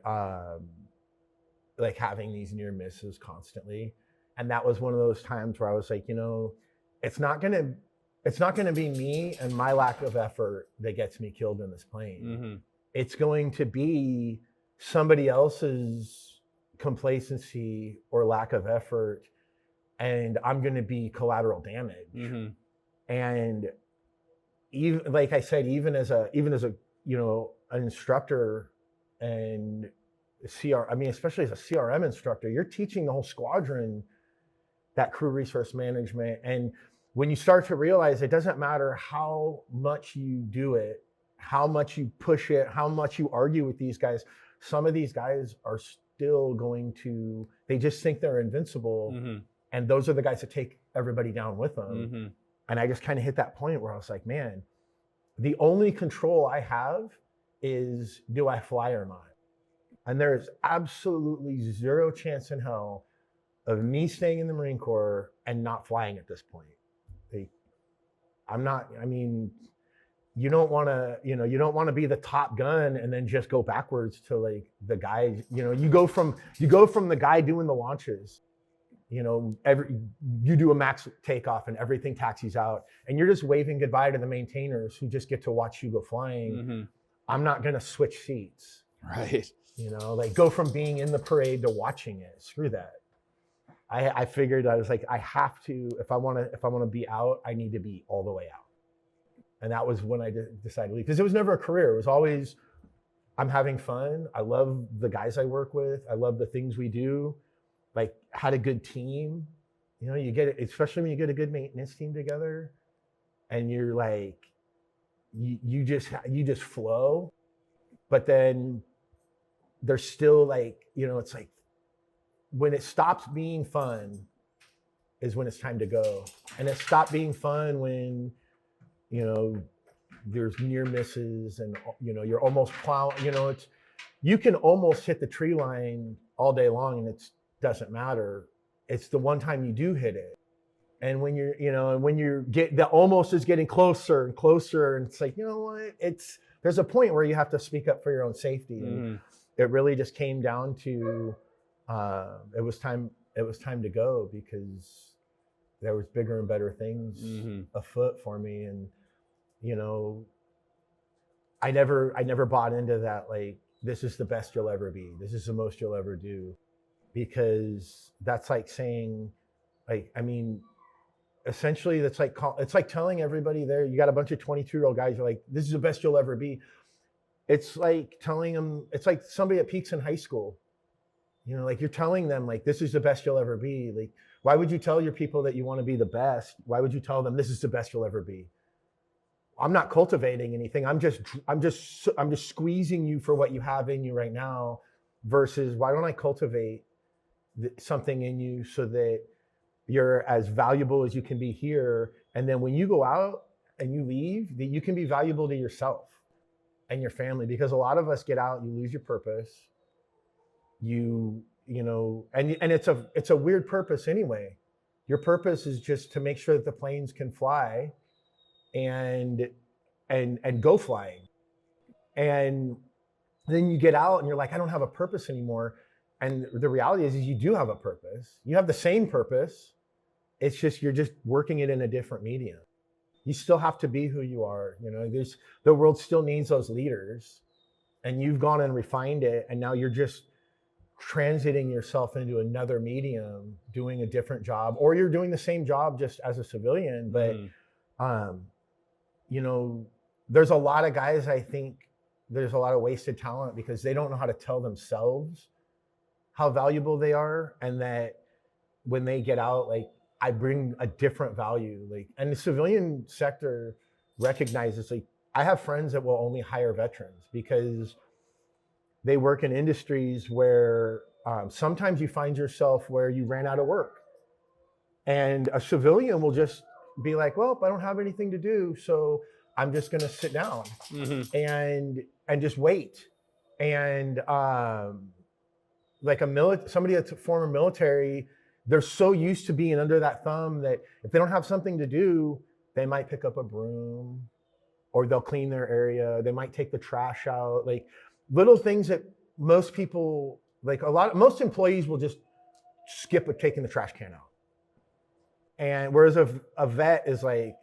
like having these near misses constantly. And that was one of those times where I was like, you know, it's not gonna be me and my lack of effort that gets me killed in this plane. It's going to be somebody else's complacency or lack of effort, and I'm going to be collateral damage. And even, like I said, even as a you know, an instructor and especially as a CRM instructor, you're teaching the whole squadron that crew resource management. And when you start to realize it doesn't matter how much you do it, how much you push it, how much you argue with these guys, some of these guys are still going to, they just think they're invincible. And those are the guys that take everybody down with them. And I just kind of hit that point where I was like, man, the only control I have is, do I fly or not? And there is absolutely zero chance in hell of me staying in the Marine Corps and not flying at this point. You don't want to be the top gun and then just go backwards to like the guy, you know, you go from the guy doing the launches, you know, you do a max takeoff and everything taxis out and you're just waving goodbye to the maintainers who just get to watch you go flying. I'm not going to switch seats. Right. You know, like go from being in the parade to watching it. Screw that. I figured, I was like, I have to, if I want to be out, I need to be all the way out. And that was when I decided to leave, because it was never a career. It was always, I'm having fun. I love the guys I work with. I love the things we do. Like, had a good team. You know, you get it, especially when you get a good maintenance team together and you're like, you just flow. But then there's still like, you know, it's like, when it stops being fun is when it's time to go. And it stopped being fun when, you know, there's near misses and, you know, you're almost plowing, you know, you can almost hit the tree line all day long and it doesn't matter. It's the one time you do hit it. And when you're, you know, and when the almost is getting closer and closer, and it's like, you know what, there's a point where you have to speak up for your own safety. And it really just came down to, it was time to go, because there was bigger and better things afoot for me. And, you know, I never bought into that, like, this is the best you'll ever be. This is the most you'll ever do. Because that's like saying, like, I mean, essentially it's like telling everybody there, you got a bunch of 22-year-old guys, you're like, this is the best you'll ever be. It's like telling them, it's like somebody that peaks in high school. You know, like, you're telling them, like, this is the best you'll ever be. Like, why would you tell your people that you want to be the best? Why would you tell them this is the best you'll ever be? I'm not cultivating anything. I'm just squeezing you for what you have in you right now, versus why don't I cultivate something in you so that you're as valuable as you can be here. And then when you go out and you leave, that you can be valuable to yourself and your family. Because a lot of us get out, you lose your purpose. You know, and it's a weird purpose anyway. Your purpose is just to make sure that the planes can fly and go flying. And then you get out and you're like, I don't have a purpose anymore. And the reality is you do have a purpose. You have the same purpose. It's just, you're just working it in a different medium. You still have to be who you are. You know, the world still needs those leaders, and you've gone and refined it. And now you're just transiting yourself into another medium, doing a different job, or you're doing the same job just as a civilian. But, you know, there's a lot of guys, I think there's a lot of wasted talent because they don't know how to tell themselves how valuable they are, and that when they get out, like, I bring a different value. Like, and the civilian sector recognizes, like, I have friends that will only hire veterans because they work in industries where sometimes you find yourself where you ran out of work, and a civilian will just be like, well, I don't have anything to do, so I'm just going to sit down and just wait. And like somebody that's a former military, they're so used to being under that thumb that if they don't have something to do, they might pick up a broom, or they'll clean their area. They might take the trash out, like little things that most people, like most employees will just skip taking the trash can out. And whereas a vet is like,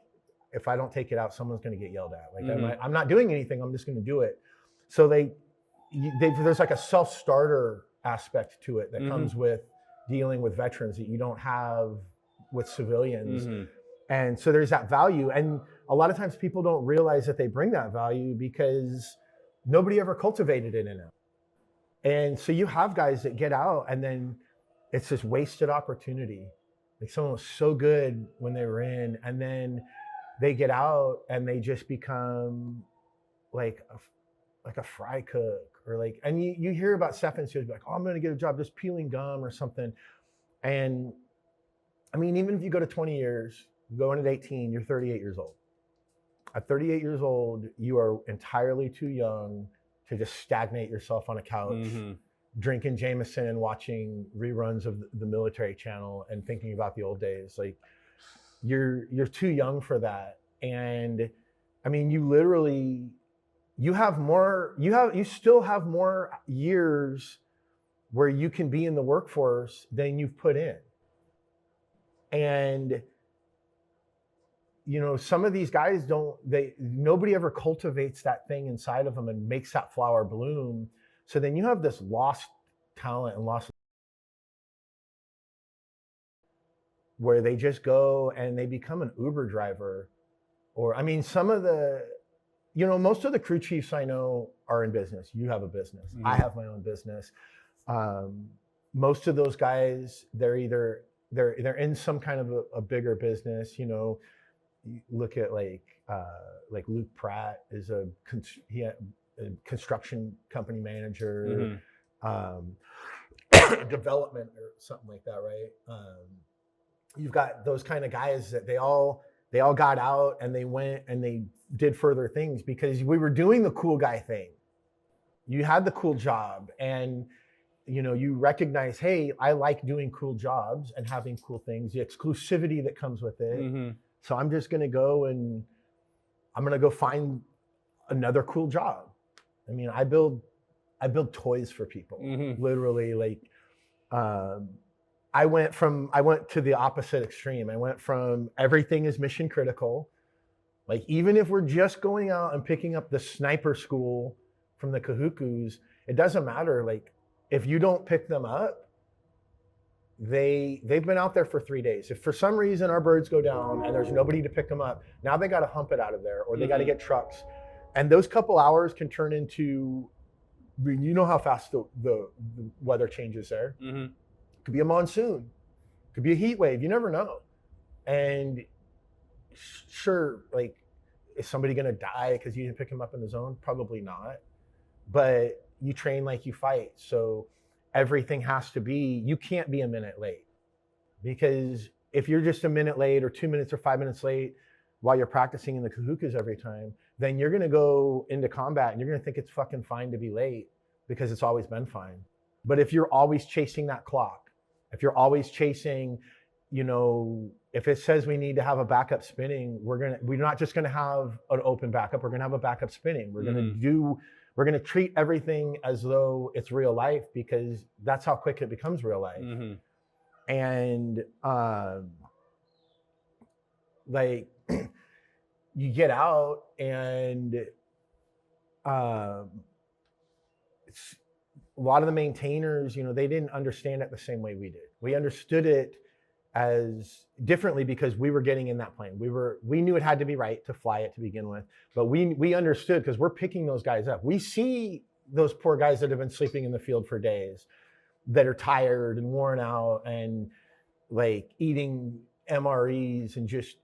if I don't take it out, someone's going to get yelled at. Like, I'm not doing anything. I'm just going to do it. So there's like a self-starter aspect to it that comes with dealing with veterans that you don't have with civilians. And so there's that value. And a lot of times people don't realize that they bring that value because nobody ever cultivated it in them. And so you have guys that get out and then it's this wasted opportunity. Like, someone was so good when they were in, and then they get out and they just become like a fry cook, or like, and you hear about stuff and be like, oh, I'm going to get a job just peeling gum or something. And I mean, even if you go to 20 years, you go in at 18, you're 38 years old. At 38 years old, you are entirely too young to just stagnate yourself on a couch, drinking Jameson and watching reruns of the military channel and thinking about the old days. Like, you're too young for that. And I mean, you still have more years where you can be in the workforce than you've put in. And you know, some of these guys nobody ever cultivates that thing inside of them and makes that flower bloom. So then you have this lost talent and lost, where they just go and they become an Uber driver. Or, I mean, most of the crew chiefs I know are in business. You have a business. I have my own business. Most of those guys, they're in some kind of a bigger business. You know, you look at like Luke Pratt is a construction company manager, development or something like that, right? You've got those kind of guys that they all got out and they went and they did further things because we were doing the cool guy thing. You had the cool job, and you know, you recognize, hey, I like doing cool jobs and having cool things, the exclusivity that comes with it. So I'm just going to go and I'm going to go find another cool job. I mean, I build toys for people, literally. Like, I went to the opposite extreme. I went from everything is mission critical. Like, even if we're just going out and picking up the sniper school from the Kahukus, it doesn't matter. Like, if you don't pick them up, they've been out there for 3 days. If for some reason our birds go down and there's nobody to pick them up, now they got to hump it out of there, or they got to get trucks. And those couple hours can turn into, you know how fast the weather changes there. Could be a monsoon, could be a heat wave. You never know. And sure, like, is somebody going to die because you didn't pick them up in the zone? Probably not. But you train like you fight. So everything has to be, you can't be a minute late, because if you're just a minute late or 2 minutes or 5 minutes late while you're practicing in the Kahukas every time, then you're going to go into combat and you're going to think it's fucking fine to be late because it's always been fine. But if you're always chasing that clock, if you're always chasing, you know, if it says we need to have a backup spinning, we're not just going to have an open backup. We're going to have a backup spinning. We're going to treat everything as though it's real life, because that's how quick it becomes real life. And like, you get out and it's a lot of the maintainers, they didn't understand it the same way we did. We understood it as differently because we were getting in that plane. We knew it had to be right to fly it to begin with, but we understood because we're picking those guys up. We see those poor guys that have been sleeping in the field for days, that are tired and worn out and like eating MREs, and just,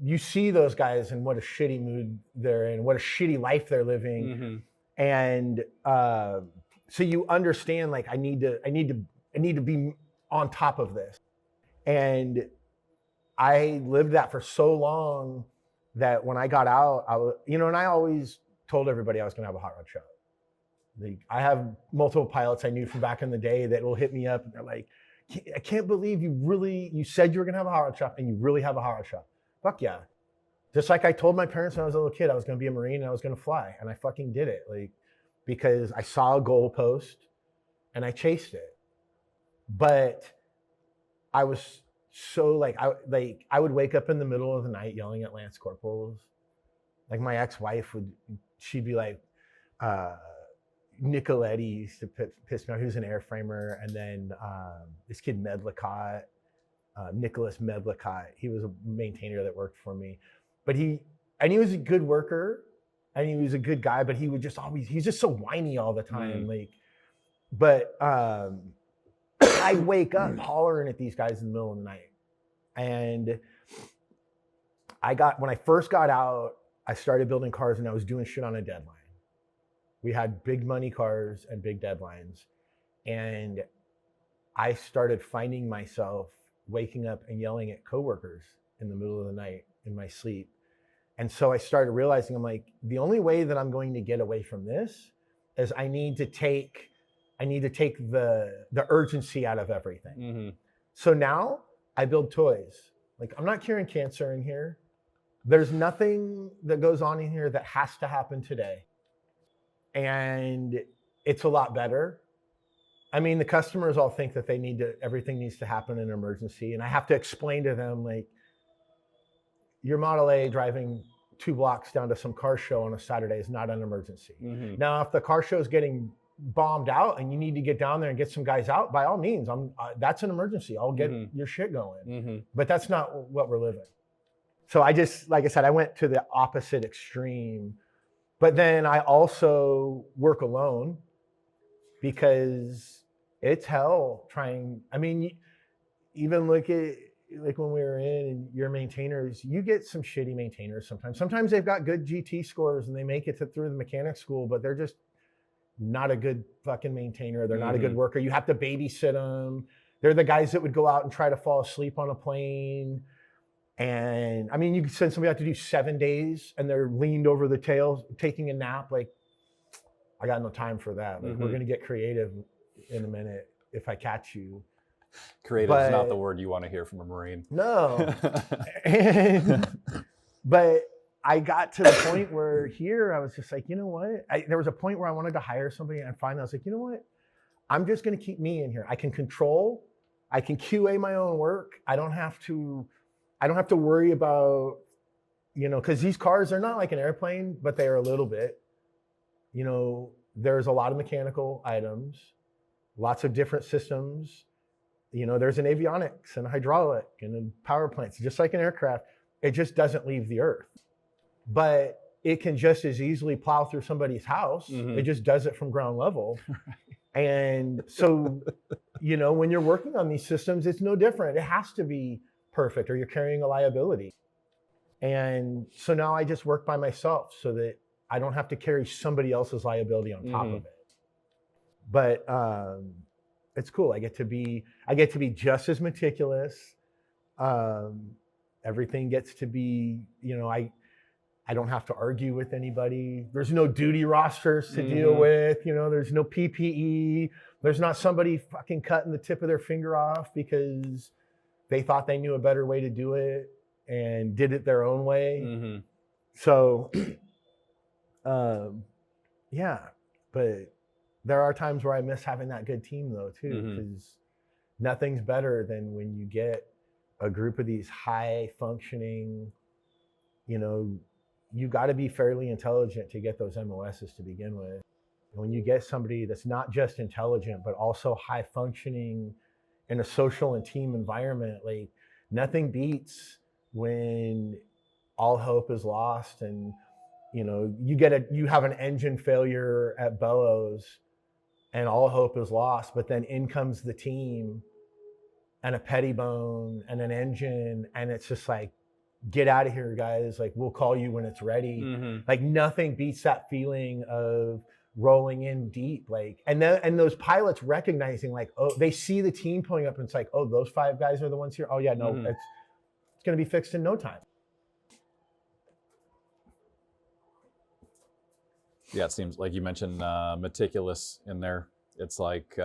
you see those guys and what a shitty mood they're in, what a shitty life they're living. And so you understand, like, I need to be on top of this. And I lived that for so long that when I got out, I was, and I always told everybody I was going to have a hot rod shop. I have multiple pilots I knew from back in the day that will hit me up and they're like, I can't believe you said you were going to have a hot rod shop and you really have a hot rod shop. Fuck yeah. Just like I told my parents when I was a little kid, I was going to be a Marine and I was going to fly, and I fucking did it. Like, because I saw a goalpost and I chased it. But I was so I would wake up in the middle of the night yelling at Lance Corporals. Like, my ex-wife she'd be like, Nicoletti used to piss me off. He was an airframer. And then this kid Medlicott, Nicholas Medlicott, he was a maintainer that worked for me. But he was a good worker and he was a good guy, but he would just he's just so whiny all the time. But I wake up hollering at these guys in the middle of the night. And when I first got out, I started building cars and I was doing shit on a deadline. We had big money cars and big deadlines. And I started finding myself waking up and yelling at coworkers in the middle of the night in my sleep. And so I started realizing, I'm like, the only way that I'm going to get away from this is I need to take the urgency out of everything. So now I build toys. Like, I'm not curing cancer in here. There's nothing that goes on in here that has to happen today. And it's a lot better. I mean, the customers all think that everything needs to happen in an emergency. And I have to explain to them, like, your Model A driving 2 blocks down to some car show on a Saturday is not an emergency. Now, if the car show is getting bombed out and you need to get down there and get some guys out, by all means, that's an emergency. I'll get your shit going. But that's not what we're living. So I just, like I said, I went to the opposite extreme. But then I also work alone because it's hell trying. I mean, even look at, like, when we were in and your maintainers, you get some shitty maintainers sometimes. Sometimes they've got good GT scores and they make it through the mechanic school, but they're just not a good fucking maintainer. They're not a good worker. You have to babysit them. They're the guys that would go out and try to fall asleep on a plane. And I mean, you could send somebody out to do 7 days and they're leaned over the tail, taking a nap. Like, I got no time for that. Like, we're going to get creative in a minute if I catch you. Creative is not the word you want to hear from a Marine. No. But I got to the point where here I was just like, you know what? There was a point where I wanted to hire somebody, and finally I was like, you know what? I'm just going to keep me in here. I can QA my own work. I don't have to worry about, because these cars are not like an airplane, but they are a little bit. There's a lot of mechanical items, lots of different systems. There's an avionics and a hydraulic and a power plants, just like an aircraft. It just doesn't leave the earth. But it can just as easily plow through somebody's house. It just does it from ground level. And so, when you're working on these systems, it's no different. It has to be perfect or you're carrying a liability. And so now I just work by myself so that I don't have to carry somebody else's liability on top of it. But it's cool. I get to be just as meticulous. Everything gets to be, I don't have to argue with anybody. There's no duty rosters to deal with. There's no PPE. There's not somebody fucking cutting the tip of their finger off because they thought they knew a better way to do it and did it their own way. So, yeah, but there are times where I miss having that good team though too, because nothing's better than when you get a group of these high functioning, you got to be fairly intelligent to get those MOSs to begin with. When you get somebody that's not just intelligent, but also high functioning in a social and team environment, like nothing beats when all hope is lost and you have an engine failure at Bellows and all hope is lost, but then in comes the team and a pettibone and an engine, and it's just like, get out of here, guys. Like, we'll call you when it's ready. Mm-hmm. Like, nothing beats that feeling of rolling in deep. Like, and those pilots recognizing, like, oh, they see the team pulling up and it's like, oh, those 5 guys are the ones here. Oh yeah, no, it's going to be fixed in no time. Yeah, it seems like you mentioned meticulous in there. It's like,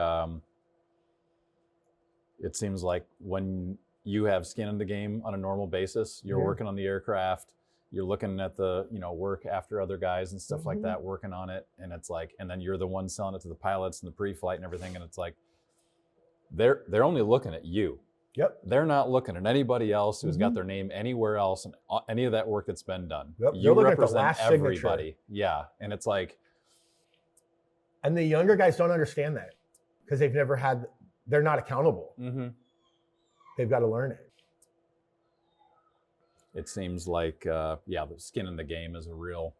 it seems like when you have skin in the game on a normal basis, you're working on the aircraft, you're looking at the, work after other guys and stuff like that, working on it. And it's like, and then you're the one selling it to the pilots and the pre-flight and everything. And it's like, they're only looking at you. Yep. They're not looking at anybody else who's got their name anywhere else and any of that work that's been done. Yep. You represent at the last everybody. Signature. Yeah. And it's like, and the younger guys don't understand that because they're not accountable. They've got to learn it. It seems like, the skin in the game is a real.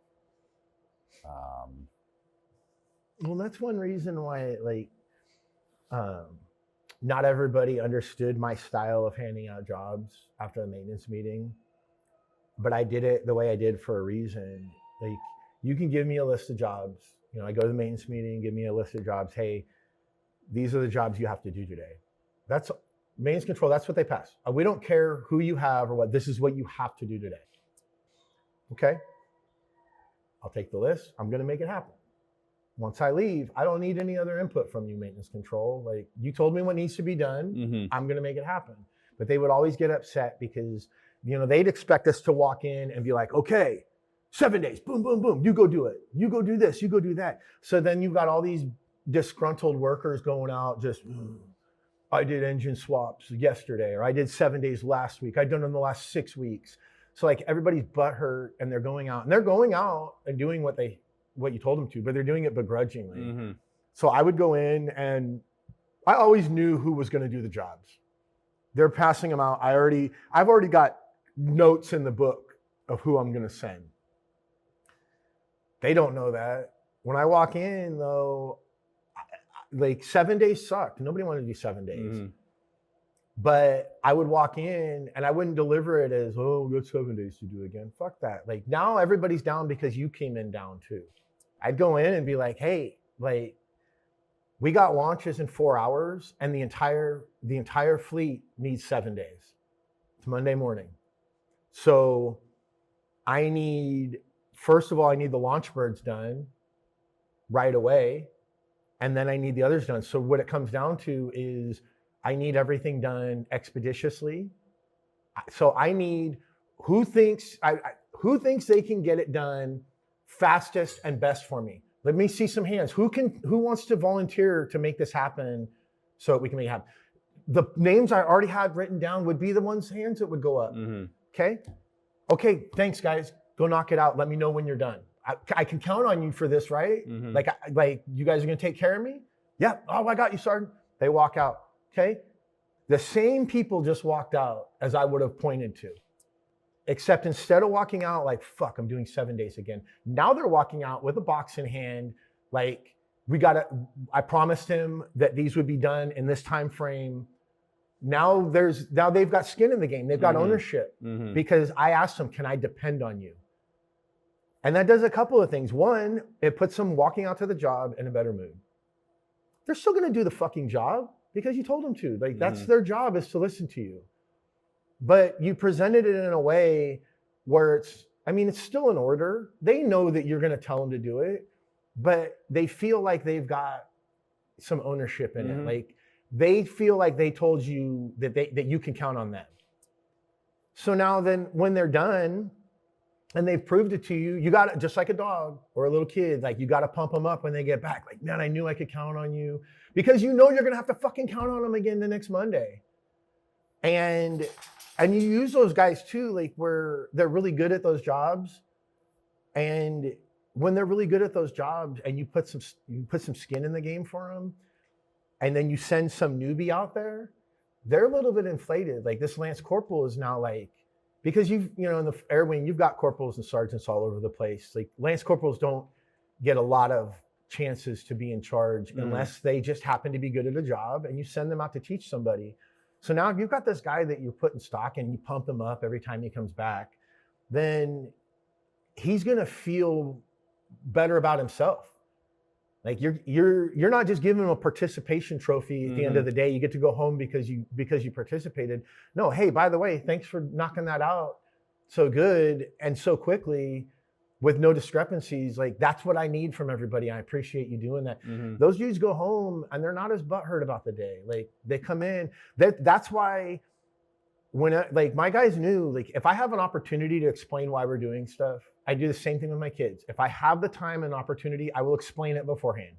Well, that's one reason why, not everybody understood my style of handing out jobs after the maintenance meeting, but I did it the way I did for a reason. Like, you can give me a list of jobs. I go to the maintenance meeting, give me a list of jobs. Hey, these are the jobs you have to do today. That's maintenance control. That's what they pass. We don't care who you have or what. This is what you have to do today. Okay. I'll take the list. I'm going to make it happen. Once I leave, I don't need any other input from you, maintenance control. Like, you told me what needs to be done. I'm going to make it happen. But they would always get upset because, they'd expect us to walk in and be like, okay, 7 days, boom, boom, boom. You go do it. You go do this. You go do that. So then you've got all these disgruntled workers going out just, I did engine swaps yesterday, or I did 7 days last week. I've done them the last 6 weeks. So like, everybody's butthurt and they're going out and doing what you told them to, but they're doing it begrudgingly. So I would go in and I always knew who was going to do the jobs. They're passing them out. I've already got notes in the book of who I'm going to send. They don't know that. When I walk in though, like 7 days sucked. Nobody wanted to do 7 days. But I would walk in and I wouldn't deliver it as, oh, we got 7 days to do again. Fuck that. Like, now everybody's down because you came in down too. I'd go in and be like, hey, like, we got launches in 4 hours and the entire fleet needs 7 days. It's Monday morning. So first of all, I need the launch birds done right away. And then I need the others done. So what it comes down to is I need everything done expeditiously. So I need who thinks they can get it done fastest and best for me. Let me see some hands. Who wants to volunteer to make this happen so we can make it happen? The names I already had written down would be the hands that would go up. Okay, thanks guys. Go knock it out. Let me know when you're done. I can count on you for this, right? Like you guys are gonna take care of me? Yeah. Oh, I got you, Sergeant. They walk out. Okay. The same people just walked out as I would have pointed to, except instead of walking out like, fuck, I'm doing 7 days again. Now they're walking out with a box in hand. Like, I promised him that these would be done in this time frame. Now they've got skin in the game. They've got ownership because I asked them, can I depend on you? And that does a couple of things. One, it puts them walking out to the job in a better mood. They're still going to do the fucking job because you told them to. Like, that's their job, is to listen to you. But you presented it in a way where it's still an order. They know that you're going to tell them to do it, but they feel like they've got some ownership in it. Like, they feel like they told you that you can count on them. So now then when they're done, and they've proved it to you, you got to, just like a dog or a little kid, like, you got to pump them up when they get back. Like, man, I knew I could count on you, because you're going to have to fucking count on them again the next Monday. And you use those guys too, like, where they're really good at those jobs and when they're really good at those jobs and you put some skin in the game for them, and then you send some newbie out there, they're a little bit inflated. Like this Lance Corporal is now like, because in the air wing, you've got corporals and sergeants all over the place. Like Lance Corporals don't get a lot of chances to be in charge unless they just happen to be good at a job, and you send them out to teach somebody. So now if you've got this guy that you're putting stock and you pump him up every time he comes back, then he's gonna feel better about himself. Like you're not just giving him a participation trophy at the end of the day. You get to go home because you participated. No, hey, by the way, thanks for knocking that out so good and so quickly with no discrepancies. Like that's what I need from everybody. I appreciate you doing that. Those dudes go home and they're not as butthurt about the day. Like they come in. That's why when like my guys knew, like if I have an opportunity to explain why we're doing stuff, I do the same thing with my kids. If I have the time and opportunity, I will explain it beforehand.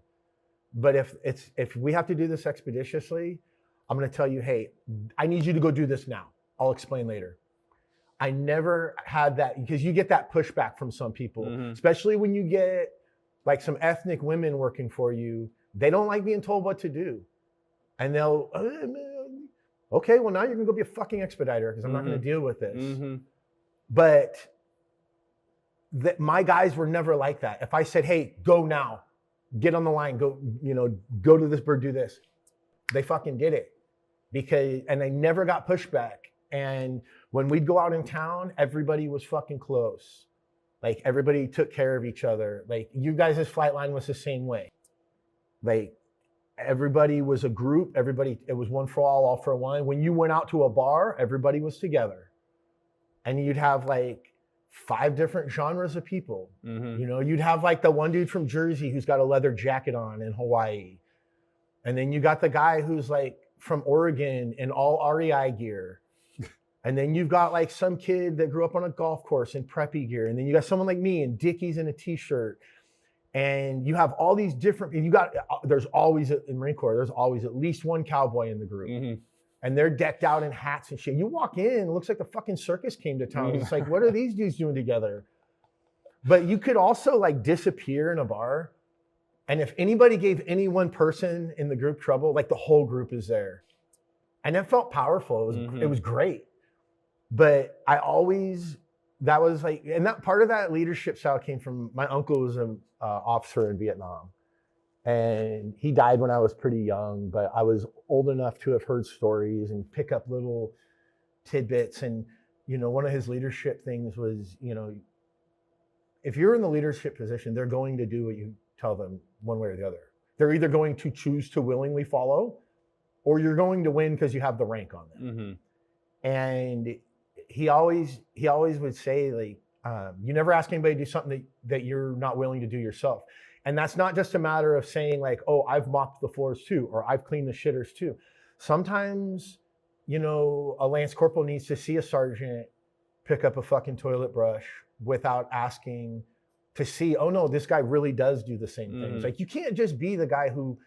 But if we have to do this expeditiously, I'm going to tell you, hey, I need you to go do this now. I'll explain later. I never had that, because you get that pushback from some people, especially when you get like some ethnic women working for you. They don't like being told what to do. And they'll, okay, well now you're going to go be a fucking expediter because I'm not going to deal with this. But my guys were never like that. If I said, hey, go now, get on the line, go to this bird, do this, they fucking did it, and they never got pushback. And when we'd go out in town, everybody was fucking close. Like everybody took care of each other. Like you guys' flight line was the same way. Like everybody was a group. It was one for all for one. When you went out to a bar, everybody was together. And you'd have like 5 different genres of people. You'd have like the one dude from Jersey who's got a leather jacket on in Hawaii. And then you got the guy who's like from Oregon in all REI gear. And then you've got like some kid that grew up on a golf course in preppy gear. And then you got someone like me in Dickies and a t-shirt. And you have all these different, there's always, in Marine Corps, there's always at least one cowboy in the group. And they're decked out in hats and shit. You walk in, it looks like the fucking circus came to town. It's like, what are these dudes doing together? But you could also like disappear in a bar. And if anybody gave any one person in the group trouble, like the whole group is there. And it felt powerful. It was great. But that was like, and that part of that leadership style came from, my uncle was an officer in Vietnam. And he died when I was pretty young, but I was old enough to have heard stories and pick up little tidbits. And, one of his leadership things was, if you're in the leadership position, they're going to do what you tell them one way or the other. They're either going to choose to willingly follow, or you're going to win because you have the rank on them. And he always would say, like, you never ask anybody to do something that you're not willing to do yourself. And that's not just a matter of saying like, oh, I've mopped the floors too, or I've cleaned the shitters too. Sometimes, a Lance Corporal needs to see a sergeant pick up a fucking toilet brush without asking to see, oh no, this guy really does do the same things. Like you can't just be the guy who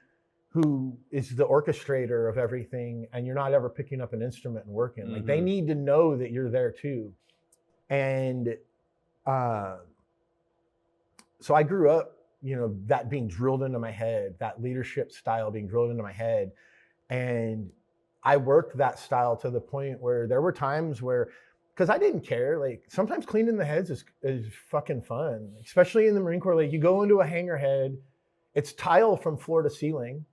is the orchestrator of everything and you're not ever picking up an instrument and working. Like they need to know that you're there too. And so I grew up, that being drilled into my head, that leadership style being drilled into my head. And I worked that style to the point where there were times where, because I didn't care, like sometimes cleaning the heads is fucking fun, especially in the Marine Corps. Like you go into a hangar head, it's tile from floor to ceiling.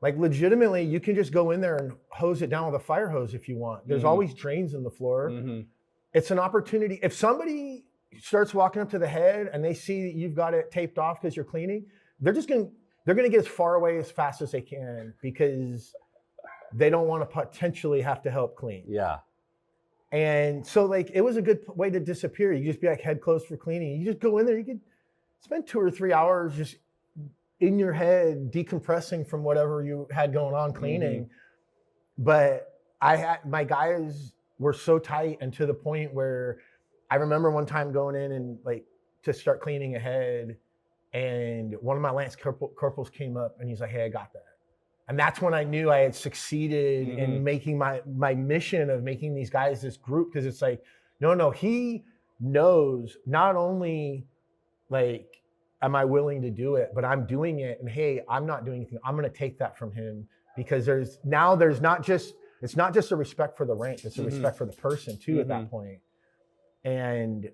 Like legitimately, you can just go in there and hose it down with a fire hose if you want. There's always drains in the floor. It's an opportunity. If somebody starts walking up to the head and they see that you've got it taped off because you're cleaning, they're going to get as far away as fast as they can because they don't want to potentially have to help clean. Yeah. And so like, it was a good way to disappear. You just be like head closed for cleaning. You just go in there, you could spend 2 or 3 hours just in your head decompressing from whatever you had going on cleaning. But my guys were so tight, and to the point where I remember one time going in and like to start cleaning a head, and one of my Lance corporals came up and he's like, hey, I got that. And that's when I knew I had succeeded in making my mission of making these guys this group. Because it's like, no, he knows not only like am I willing to do it? But I'm doing it, and hey, I'm not doing anything. I'm going to take that from him, because it's not just a respect for the rank, it's a respect for the person too at that point. And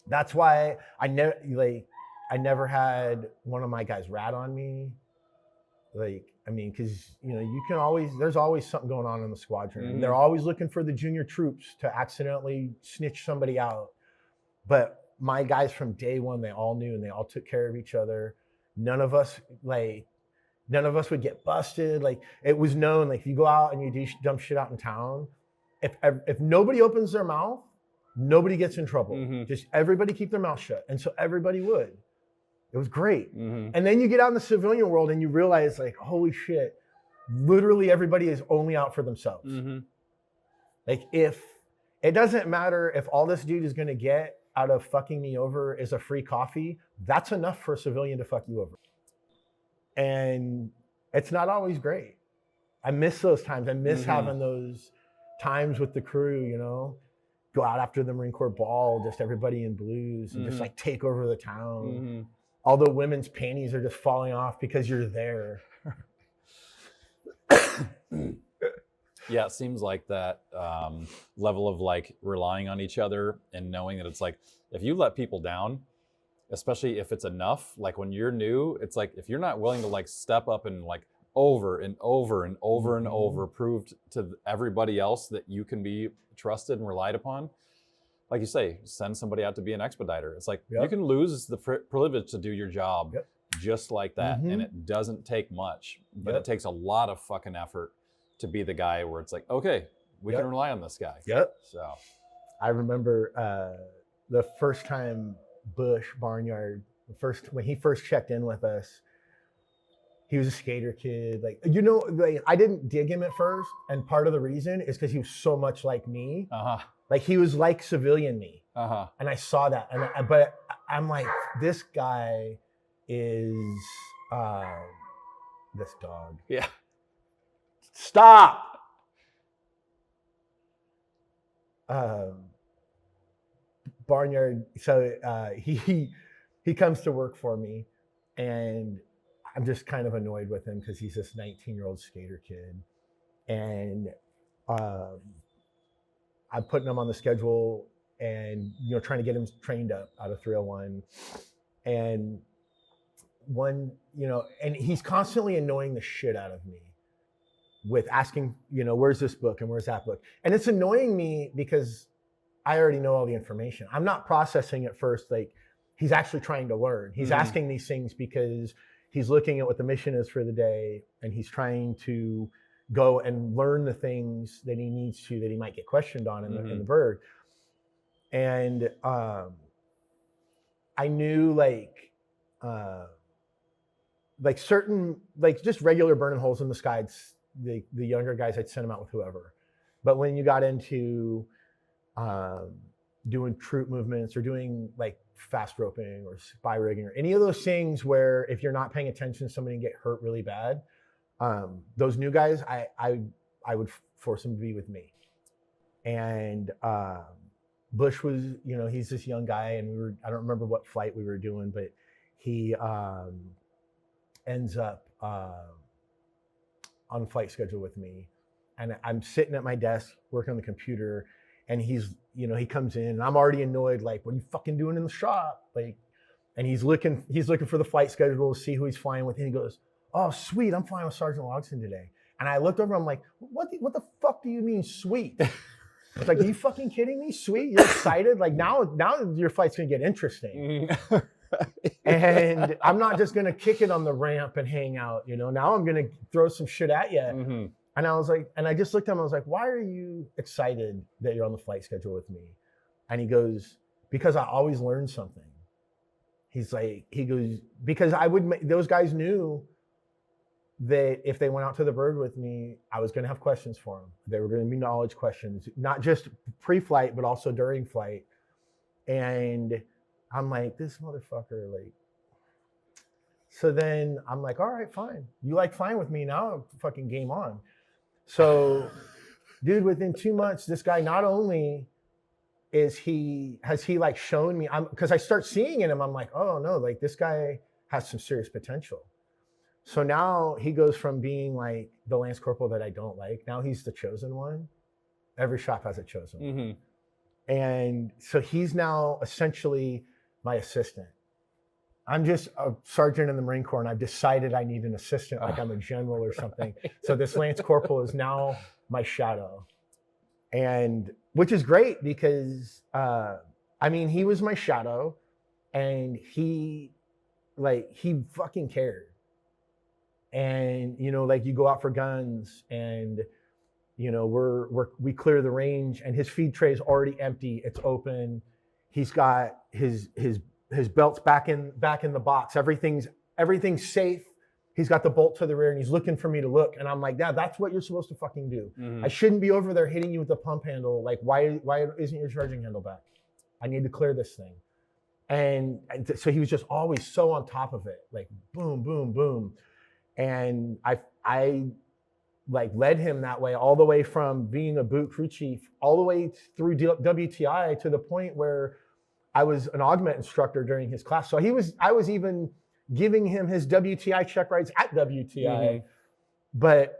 that's why I never had one of my guys rat on me. Like, I mean, because there's always something going on in the squadron. They're always looking for the junior troops to accidentally snitch somebody out. But my guys from day one, they all knew, and they all took care of each other. None of us would get busted. Like, it was known, like, if you go out and you do dumb shit out in town, if nobody opens their mouth, nobody gets in trouble. Just everybody keep their mouth shut. And so everybody would. It was great. And then you get out in the civilian world and you realize, like, holy shit, literally everybody is only out for themselves. Like, if it doesn't matter if all this dude is going to get out of fucking me over is a free coffee, that's enough for a civilian to fuck you over. And it's not always great. I miss those times. I miss having those times with the crew, go out after the Marine Corps ball, just everybody in blues, and just like take over the town. All the women's panties are just falling off because you're there. Yeah, it seems like that level of like relying on each other and knowing that it's like, if you let people down, especially if it's enough, like when you're new, it's like, if you're not willing to like step up and like over and over and over and over prove to everybody else that you can be trusted and relied upon, like you say, send somebody out to be an expediter. It's like, you can lose the privilege to do your job just like that. And it doesn't take much, but it takes a lot of fucking effort to be the guy where it's like, okay, we can rely on this guy. So I remember the first time Bush Barnyard, when he first checked in with us, he was a skater kid. Like, I didn't dig him at first. And part of the reason is because he was so much like me. Like, he was like civilian me. And I saw that. But I'm like, this guy is this dog. Yeah. Stop. Barnyard. So he comes to work for me, and I'm just kind of annoyed with him because he's this 19-year-old skater kid, and I'm putting him on the schedule and trying to get him trained up out of 301, and and he's constantly annoying the shit out of me with asking, where's this book and where's that book? And it's annoying me because I already know all the information. I'm not processing it first. Like, he's actually trying to learn. He's asking these things because he's looking at what the mission is for the day, and he's trying to go and learn the things that he needs to, that he might get questioned on in the bird. And I knew certain, just regular burning holes in the sky, the younger guys, I'd send them out with whoever. But when you got into doing troop movements or doing like fast roping or spy rigging or any of those things where if you're not paying attention, somebody can get hurt really bad, those new guys, I would force them to be with me. And Bush was, he's this young guy, and I don't remember what flight we were doing, but he ends up on flight schedule with me, and I'm sitting at my desk working on the computer, and he's, he comes in, and I'm already annoyed, like, what are you fucking doing in the shop? Like, and he's looking for the flight schedule to see who he's flying with, and he goes, oh, sweet, I'm flying with Sergeant Logsdon today. And I looked over, I'm like, what the fuck do you mean sweet? I was like, are you fucking kidding me? Sweet? You're excited? Like, now your flight's gonna get interesting. And I'm not just gonna kick it on the ramp and hang out, now I'm gonna throw some shit at you. And I was like, and I just looked at him, I was like, why are you excited that you're on the flight schedule with me? And he goes, because I always learn something. He goes, because those guys knew that if they went out to the bird with me, I was going to have questions for them. They were going to be knowledge questions, not just pre-flight, but also during flight. And I'm like, this motherfucker, like. So then I'm like, all right, fine. You like flying with me now? Fucking game on. So, dude, within 2 months, this guy not only has he like shown me, because I start seeing in him, I'm like, oh no, like this guy has some serious potential. So now he goes from being like the Lance Corporal that I don't like. Now he's the chosen one. Every shop has a chosen one. And so he's now essentially my assistant. I'm just a sergeant in the Marine Corps, and I've decided I need an assistant, like I'm a general or something. So this Lance Corporal is now my shadow. And which is great because, I mean, he was my shadow, and he fucking cared. And, you know, like you go out for guns and, you know, we clear the range and his feed tray is already empty. It's open. He's got his belts back in the box. Everything's safe. He's got the bolt to the rear and he's looking for me to look. And I'm like, Dad, that's what you're supposed to fucking do. I shouldn't be over there hitting you with the pump handle. Like, why isn't your charging handle back? I need to clear this thing. And so he was just always so on top of it, like boom, boom, boom. And I like led him that way all the way from being a boot crew chief all the way through WTI to the point where I was an augment instructor during his class. So I was even giving him his WTI check rides at WTI. But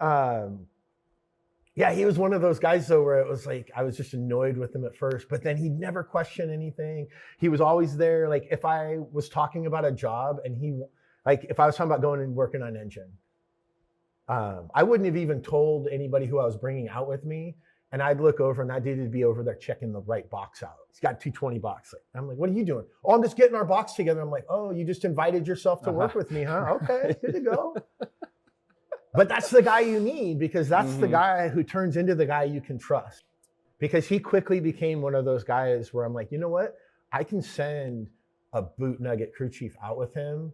yeah, he was one of those guys though where it was like I was just annoyed with him at first, but then he'd never question anything. He was always there. Like if I was talking about a job and if I was talking about going and working on an engine, I wouldn't have even told anybody who I was bringing out with me. And I'd look over and that dude would be over there checking the right box out. He's got 220 box. I'm like, what are you doing? Oh, I'm just getting our box together. I'm like, oh, you just invited yourself to work with me, huh? Okay, good to go. But that's the guy you need because that's the guy who turns into the guy you can trust. Because he quickly became one of those guys where I'm like, you know what? I can send a boot nugget crew chief out with him.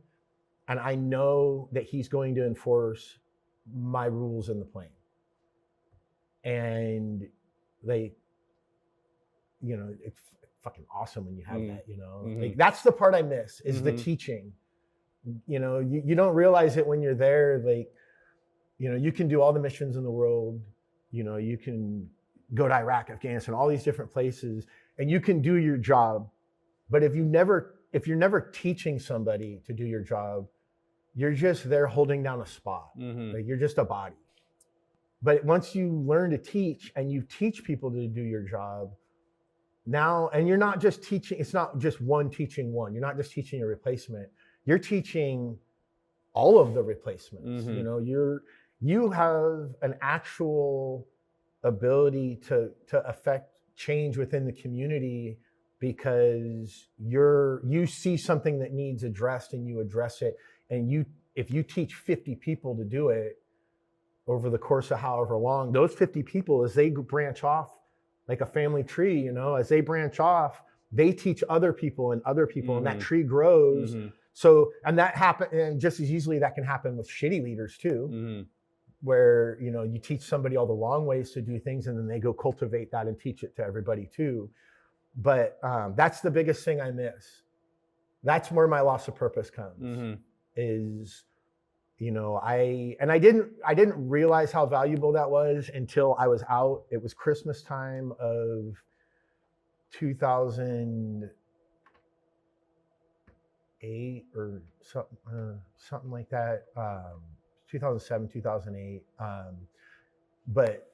And I know that he's going to enforce my rules in the plane. And they, you know, it's fucking awesome when you have that, you know. Like that's the part I miss is the teaching. You know, you don't realize it when you're there. Like, you know, you can do all the missions in the world. You know, you can go to Iraq, Afghanistan, all these different places, and you can do your job. But if you're never teaching somebody to do your job, you're just there holding down a spot. Like you're just a body. But once you learn to teach and you teach people to do your job now, and you're not just teaching, it's not just one teaching one. You're not just teaching a replacement. You're teaching all of the replacements. You know, you have an actual ability to affect change within the community because you see something that needs addressed and you address it. And if you teach 50 people to do it over the course of however long, those 50 people, as they branch off like a family tree, you know, as they branch off, they teach other people and that tree grows. So, and that happen, and just as easily that can happen with shitty leaders too, where, you know, you teach somebody all the wrong ways to do things and then they go cultivate that and teach it to everybody too. But that's the biggest thing I miss. That's where my loss of purpose comes. Is, you know, I didn't realize how valuable that was until I was out. It was Christmas time of 2008 or something like that. 2007, 2008. But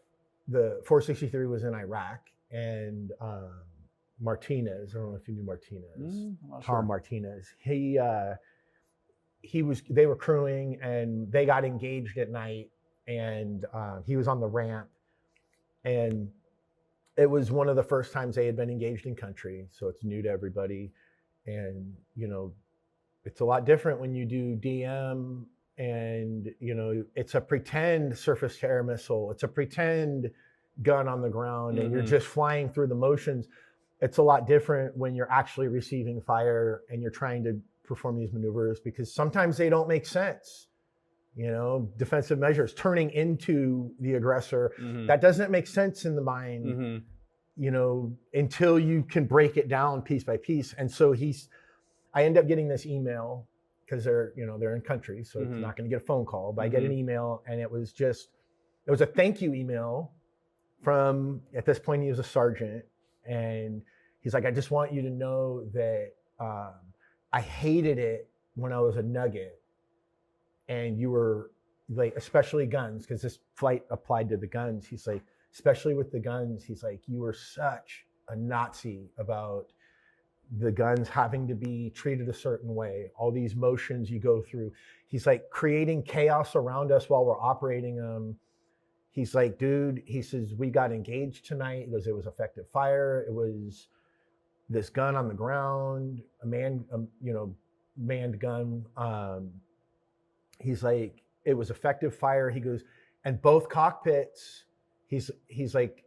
the 463 was in Iraq, and Martinez, I don't know if you knew Martinez, Tom Martinez. They were crewing and they got engaged at night, and he was on the ramp, and it was one of the first times they had been engaged in country, so it's new to everybody. And, you know, it's a lot different when you do DM, and, you know, it's a pretend surface to air missile, it's a pretend gun on the ground, and you're just flying through the motions. It's a lot different when you're actually receiving fire and you're trying to perform these maneuvers, because sometimes they don't make sense. You know, defensive measures, turning into the aggressor, that doesn't make sense in the mind, you know, until you can break it down piece by piece. And so I end up getting this email because they're in country, so it's not going to get a phone call, but I get an email, and it was a thank you email from, at this point he was a sergeant, and He's like, I just want you to know that I hated it when I was a nugget and you were like, especially guns, because this flight applied to the guns. He's like, especially with the guns, he's like, you were such a Nazi about the guns having to be treated a certain way, all these motions you go through. He's like creating chaos around us while we're operating them. He's like, dude, he says, we got engaged tonight. He goes, it was effective fire. It was this gun on the ground, a manned gun. He's like, it was effective fire. He goes, and both cockpits, he's like,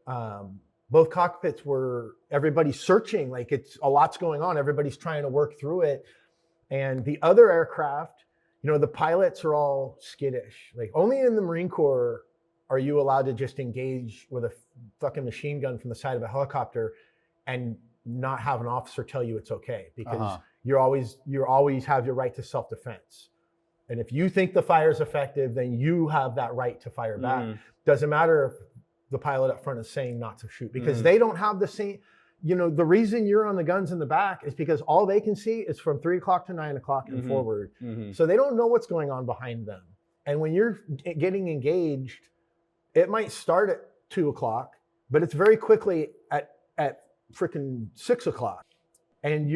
both cockpits were, everybody's searching, like it's a lot's going on. Everybody's trying to work through it. And the other aircraft, the pilots are all skittish. Like only in the Marine Corps are you allowed to just engage with a fucking machine gun from the side of a helicopter and not have an officer tell you it's okay, because you always have your right to self-defense. And if you think the fire is effective, then you have that right to fire back. Doesn't matter if the pilot up front is saying not to shoot, because they don't have the same, the reason you're on the guns in the back is because all they can see is from 3 o'clock to 9 o'clock and forward. So they don't know what's going on behind them. And when you're getting engaged, it might start at 2 o'clock, but it's very quickly at freaking 6 o'clock. And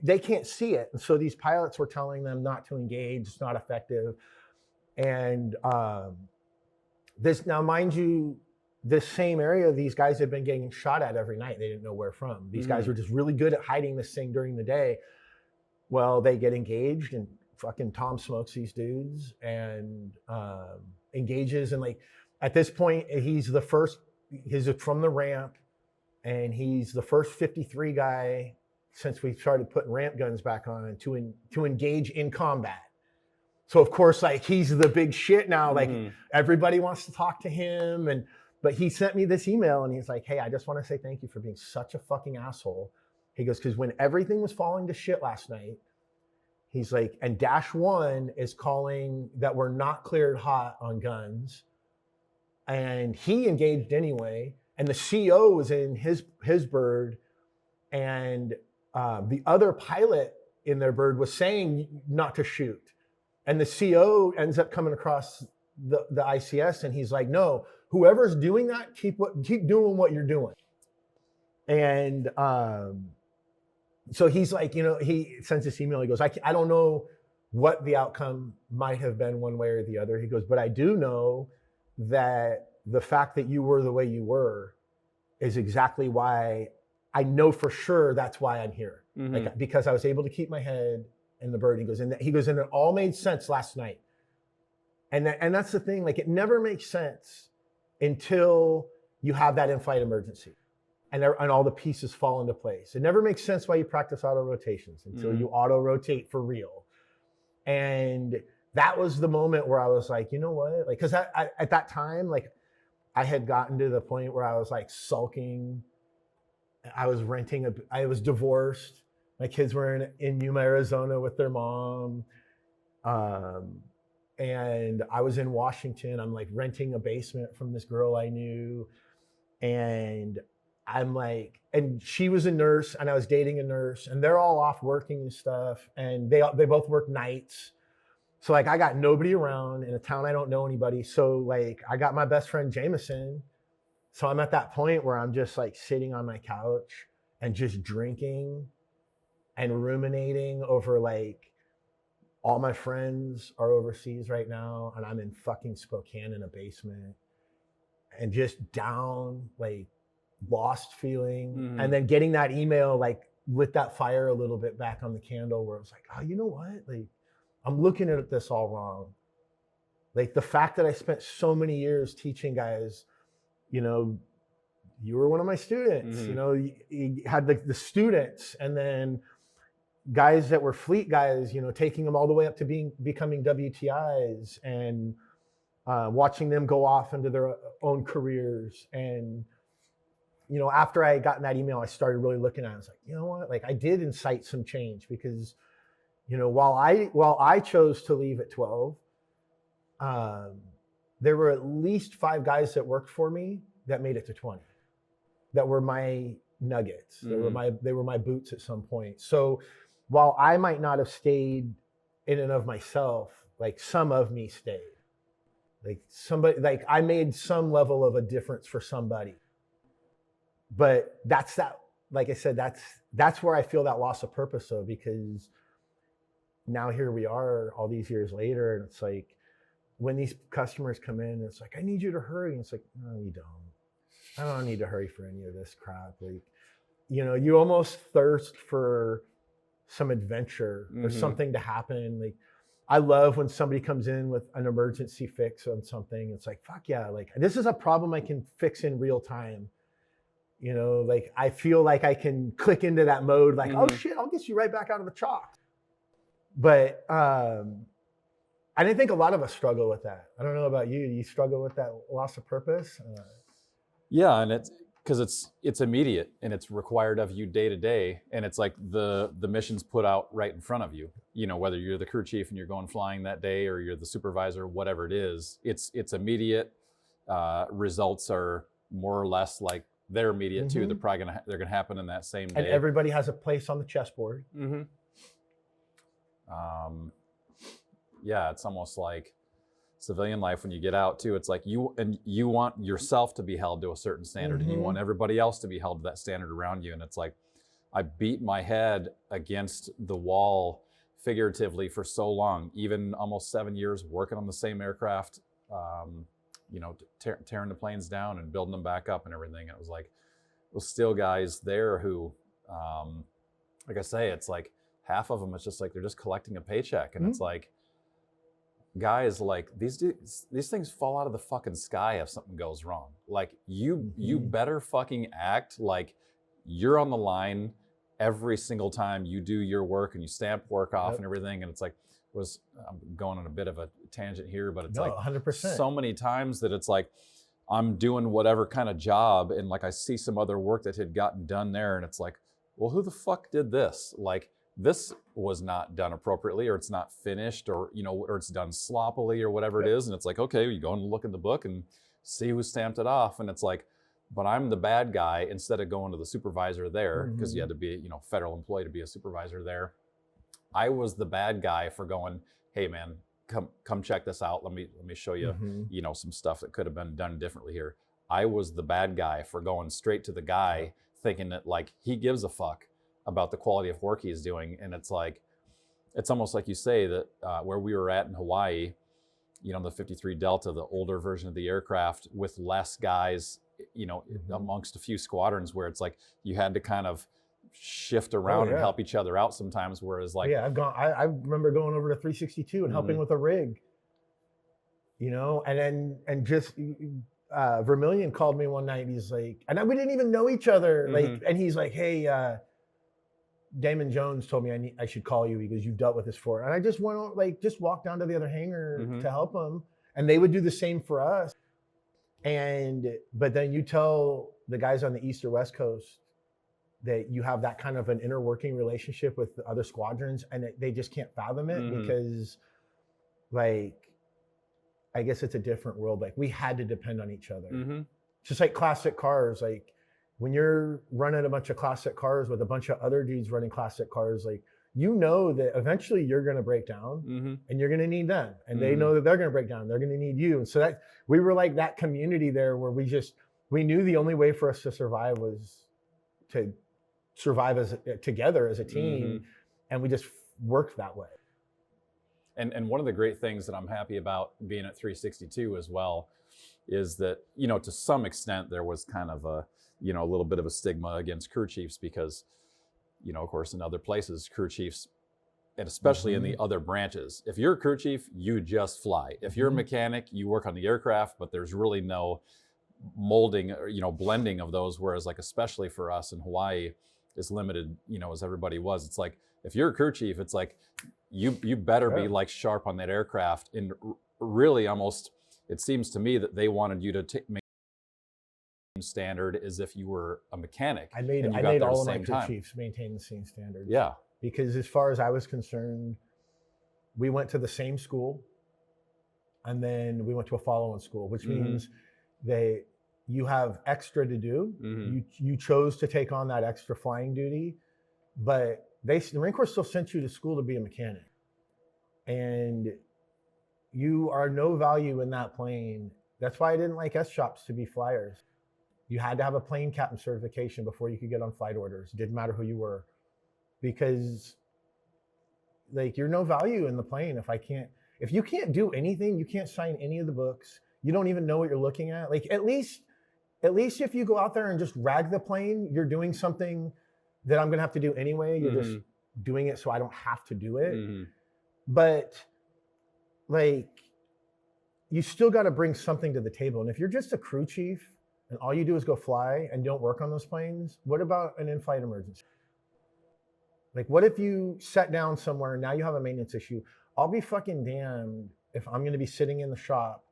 they can't see it. And so these pilots were telling them not to engage, it's not effective. And this, now mind you, this same area, these guys had been getting shot at every night. They didn't know where from. These guys were just really good at hiding this thing during the day. Well, they get engaged and fucking Tom smokes these dudes and engages. And like, at this point, he's from the ramp, and he's the first 53 guy since we started putting ramp guns back on to engage in combat. So of course, like he's the big shit now. Like everybody wants to talk to him, but he sent me this email and he's like, hey, I just want to say thank you for being such a fucking asshole. He goes, because when everything was falling to shit last night, he's like, and Dash 1 is calling that we're not cleared hot on guns. And he engaged anyway. And the CO was in his bird. And the other pilot in their bird was saying not to shoot. And the CO ends up coming across the ICS and he's like, no, whoever's doing that, keep doing what you're doing. And so he's like, he sends this email. He goes, I don't know what the outcome might have been one way or the other. He goes, but I do know that the fact that you were the way you were is exactly why I know for sure that's why I'm here. Like, because I was able to keep my head in the bird. He goes, and it all made sense last night. And that's the thing, like it never makes sense until you have that in-flight emergency and all the pieces fall into place. It never makes sense why you practice auto rotations until you auto rotate for real. And that was the moment where I was like, you know what? Like, cause at that time, like I had gotten to the point where I was like sulking. I was divorced. My kids were in Yuma, Arizona with their mom. And I was in Washington. I'm like renting a basement from this girl I knew. And I'm like, and she was a nurse and I was dating a nurse and they're all off working and stuff. And they both work nights. So like I got nobody around in a town I don't know anybody. So like I got my best friend Jameson. So I'm at that point where I'm just like sitting on my couch and just drinking and ruminating over like all my friends are overseas right now and I'm in fucking Spokane in a basement and just down, like lost feeling. And then getting that email like lit that fire a little bit back on the candle where I was like, oh, you know what? Like I'm looking at this all wrong. Like the fact that I spent so many years teaching guys, you were one of my students, you had the students and then guys that were fleet guys, taking them all the way up to becoming WTIs and watching them go off into their own careers. And, after I had gotten that email, I started really looking at it. I was like, you know what? Like I did incite some change because, while I chose to leave at 12, there were at least 5 guys that worked for me that made it to 20, that were my nuggets. They were my boots at some point. So while I might not have stayed in and of myself, like some of me stayed. Like somebody, like I made some level of a difference for somebody. But that's that, like I said, that's where I feel that loss of purpose though, because now here we are all these years later, and it's like when these customers come in, it's like, I need you to hurry. And it's like, no, you don't. I don't need to hurry for any of this crap. Like, you know, you almost thirst for some adventure or something to happen. Like, I love when somebody comes in with an emergency fix on something. It's like, fuck yeah, like this is a problem I can fix in real time. You know, like I feel like I can click into that mode, like, oh shit, I'll get you right back out of the chalk. But I didn't think a lot of us struggle with that. I don't know about you. You struggle with that loss of purpose? Yeah, and it's because it's immediate and it's required of you day to day, and it's like the mission's put out right in front of you. You know, whether you're the crew chief and you're going flying that day, or you're the supervisor, whatever it is, it's immediate. Results are more or less like they're immediate too. They're gonna happen in that same day. And everybody has a place on the chessboard. Yeah, it's almost like civilian life when you get out too. It's like you want yourself to be held to a certain standard, and you want everybody else to be held to that standard around you. And it's like I beat my head against the wall figuratively for so long, even almost 7 years working on the same aircraft, you know, tearing the planes down and building them back up and everything. It was like, there's still guys there who, like I say, it's like half of them, it's just like they're just collecting a paycheck. And it's like, guys, like these things fall out of the fucking sky if something goes wrong. Like you better fucking act like you're on the line every single time you do your work and you stamp work off and everything. And it's like, I'm going on a bit of a tangent here, but it's like 100%. So many times that it's like I'm doing whatever kind of job, and like I see some other work that had gotten done there, and it's like, well, who the fuck did this? Like this was not done appropriately, or it's not finished, or you know, or it's done sloppily, or whatever it is. And it's like, okay, you go and look in the book and see who stamped it off, and it's like, but I'm the bad guy instead of going to the supervisor there, because you had to be, you know, federal employee to be a supervisor there. I was the bad guy for going, hey man, come check this out. Let me show you, you know, some stuff that could have been done differently here. I was the bad guy for going straight to the guy, thinking that like he gives a fuck about the quality of work he's doing. And it's like, it's almost like you say that where we were at in Hawaii, you know, the 53 Delta, the older version of the aircraft with less guys, you know, amongst a few squadrons, where it's like you had to kind of shift around and help each other out sometimes. Whereas like, I remember going over to 362 and helping with a rig, you know, and just Vermillion called me one night. He's like, and we didn't even know each other. Like, and he's like, hey, Damon Jones told me I should call you because you've dealt with this before. And I just went on, like, just walked down to the other hangar to help them. And they would do the same for us. But then you tell the guys on the East or West Coast that you have that kind of an inner working relationship with the other squadrons, and they just can't fathom it because, like, I guess it's a different world. Like, we had to depend on each other. Just like classic cars. Like, when you're running a bunch of classic cars with a bunch of other dudes running classic cars, like, you know that eventually you're going to break down and you're going to need them. And they know that they're going to break down. They're going to need you. And so that we were like that community there where we knew the only way for us to survive was to survive together as a team. And we just worked that way. And one of the great things that I'm happy about being at 362 as well is that, you know, to some extent there was kind of a, you know, a little bit of a stigma against crew chiefs because, you know, of course, in other places, crew chiefs, and especially in the other branches, if you're a crew chief, you just fly. If you're a mechanic, you work on the aircraft, but there's really no molding or, you know, blending of those. Whereas like, especially for us in Hawaii, as limited, you know, as everybody was, it's like, if you're a crew chief, it's like, you better be like sharp on that aircraft. And really almost, it seems to me that they wanted you to make standard as if you were a mechanic. I made all of my crew chiefs maintain the same standards. Yeah. Because as far as I was concerned, we went to the same school and then we went to a follow-on school, which means you have extra to do. You chose to take on that extra flying duty, but the Marine Corps still sent you to school to be a mechanic. And you are no value in that plane. That's why I didn't like S shops to be flyers. You had to have a plane captain certification before you could get on flight orders. It didn't matter who you were, because like you're no value in the plane if you can't do anything, you can't sign any of the books. You don't even know what you're looking at. Like at least if you go out there and just rag the plane, you're doing something that I'm gonna have to do anyway. You're just doing it so I don't have to do it. But like, you still got to bring something to the table. And if you're just a crew chief and all you do is go fly and don't work on those planes, what about an in-flight emergency? Like, what if you sat down somewhere and now you have a maintenance issue? I'll be fucking damned if I'm going to be sitting in the shop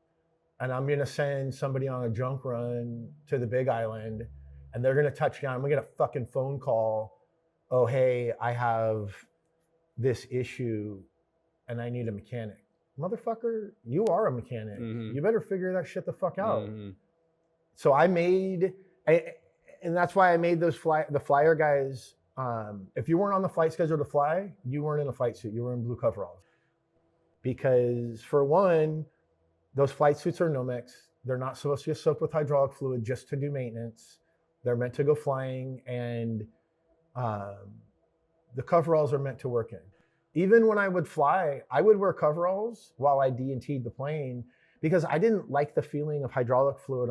and I'm going to send somebody on a junk run to the Big Island and they're going to touch down. I'm going to get a fucking phone call. Oh, hey, I have this issue and I need a mechanic. Motherfucker, you are a mechanic. You better figure that shit the fuck out. So and that's why I made the flyer guys. If you weren't on the flight schedule to fly, you weren't in a flight suit. You were in blue coveralls. Because for one, those flight suits are Nomex. They're not supposed to get soaked with hydraulic fluid just to do maintenance. They're meant to go flying, and the coveralls are meant to work in. Even when I would fly, I would wear coveralls while I D&T'd the plane because I didn't like the feeling of hydraulic fluid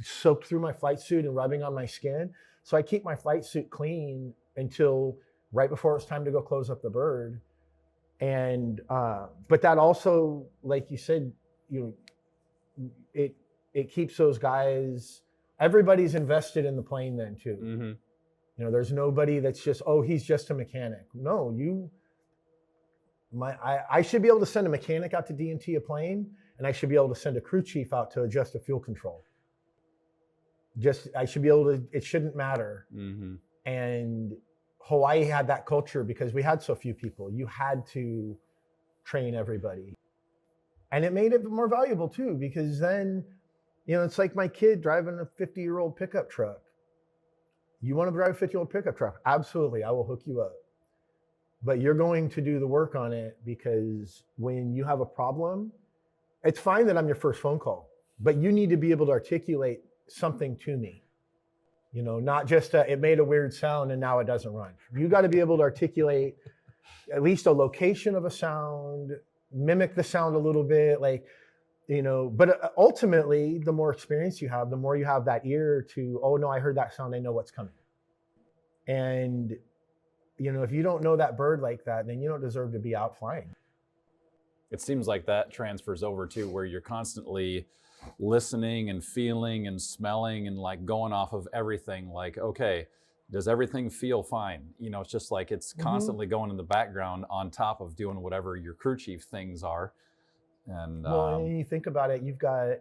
soaked through my flight suit and rubbing on my skin. So I keep my flight suit clean until right before it's time to go close up the bird. And but that also, like you said, it keeps those guys. Everybody's invested in the plane then too. There's nobody that's just, oh, he's just a mechanic. No, I should be able to send a mechanic out to D&T a plane, and I should be able to send a crew chief out to adjust a fuel control. I should be able to, it shouldn't matter. And Hawaii had that culture because we had so few people. You had to train everybody. And it made it more valuable too, because then, it's like my kid driving a 50-year-old pickup truck. You want to drive a 50-year-old pickup truck? Absolutely, I will hook you up. But you're going to do the work on it, because when you have a problem, it's fine that I'm your first phone call, but you need to be able to articulate something to me. Not just it made a weird sound and now it doesn't run. You got to be able to articulate at least a location of a sound, mimic the sound a little bit, but ultimately the more experience you have, the more you have that ear to, oh no, I heard that sound, I know what's coming. And if you don't know that bird like that, then you don't deserve to be out flying. It seems like that transfers over to where you're constantly listening and feeling and smelling and like going off of everything. Like, okay, does everything feel fine? It's just like it's constantly going in the background on top of doing whatever your crew chief things are. And when you think about it, you've got,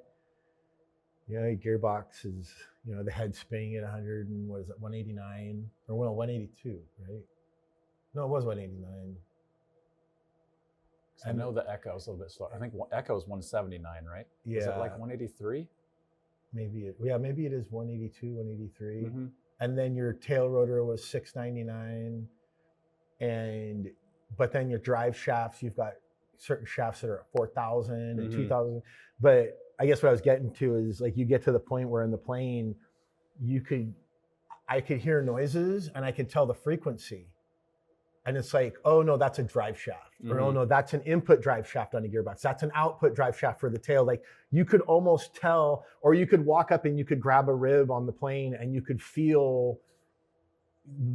your gearbox is, the head spinning at 189 or 182, right? No, it was 189. I know the Echo's a little bit slower. I think Echo's 179, right? Yeah. Is it like 183? Maybe it is 182, 183. And then your tail rotor was 699. But then your drive shafts, you've got certain shafts that are at 4,000 and 2,000. But I guess what I was getting to is like you get to the point where in the plane, I could hear noises and I could tell the frequency. And it's like, oh no, that's a drive shaft. Or oh no, that's an input drive shaft on a gearbox. That's an output drive shaft for the tail. Like you could almost tell, or you could walk up and you could grab a rib on the plane and you could feel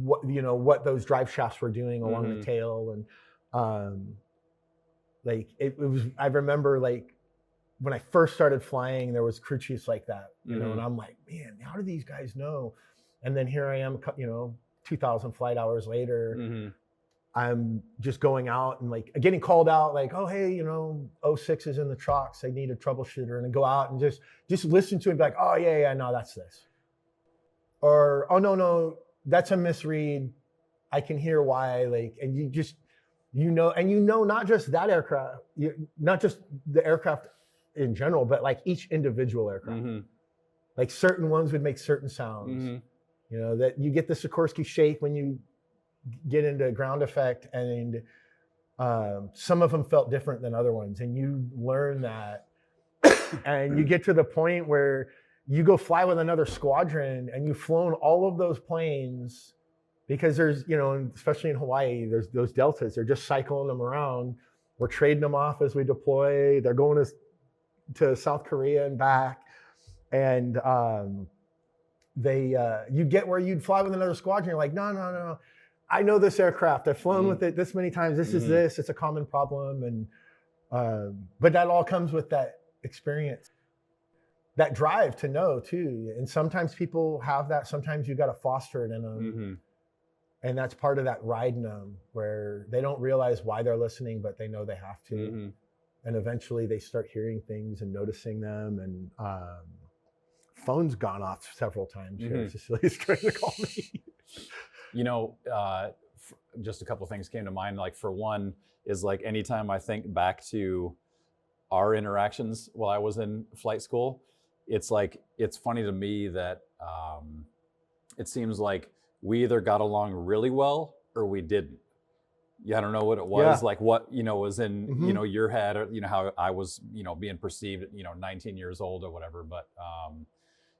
what those drive shafts were doing along the tail. And I remember like when I first started flying, there was crew chiefs like that, and I'm like, man, how do these guys know? And then here I am, 2,000 flight hours later, I'm just going out and like getting called out, like, oh, hey, 06 is in the trucks. I need a troubleshooter, and I go out and just listen to it and be like, oh yeah, no, that's this. Or, oh no, that's a misread. I can hear why, and you just, not just that aircraft, not just the aircraft in general, but like each individual aircraft. Like certain ones would make certain sounds. Mm-hmm. You know, that you get the Sikorsky shake when you get into ground effect, and some of them felt different than other ones, and you learn that. And you get to the point where you go fly with another squadron and you've flown all of those planes, because there's, you know, especially in Hawaii, there's those deltas, they're just cycling them around. We're trading them off as we deploy. They're going to South Korea and back. And you get where you'd fly with another squadron. You're like, no. I know this aircraft. I've flown with it this many times. This is this. It's a common problem. And but that all comes with that experience, that drive to know too. And sometimes people have that. Sometimes you got to foster it in them. And that's part of that riding them, where they don't realize why they're listening, but they know they have to. And eventually they start hearing things and noticing them. And phone's gone off several times here. Cecilia's trying to call me. You know, just a couple of things came to mind. Like, for one is, like, anytime I think back to our interactions while I was in flight school, it's like, it's funny to me that it seems like we either got along really well or we didn't. Yeah, I don't know what it was, like what, you know, was in, you know, your head, or, you know, how I was, you know, being perceived at, you know, 19 years old or whatever. But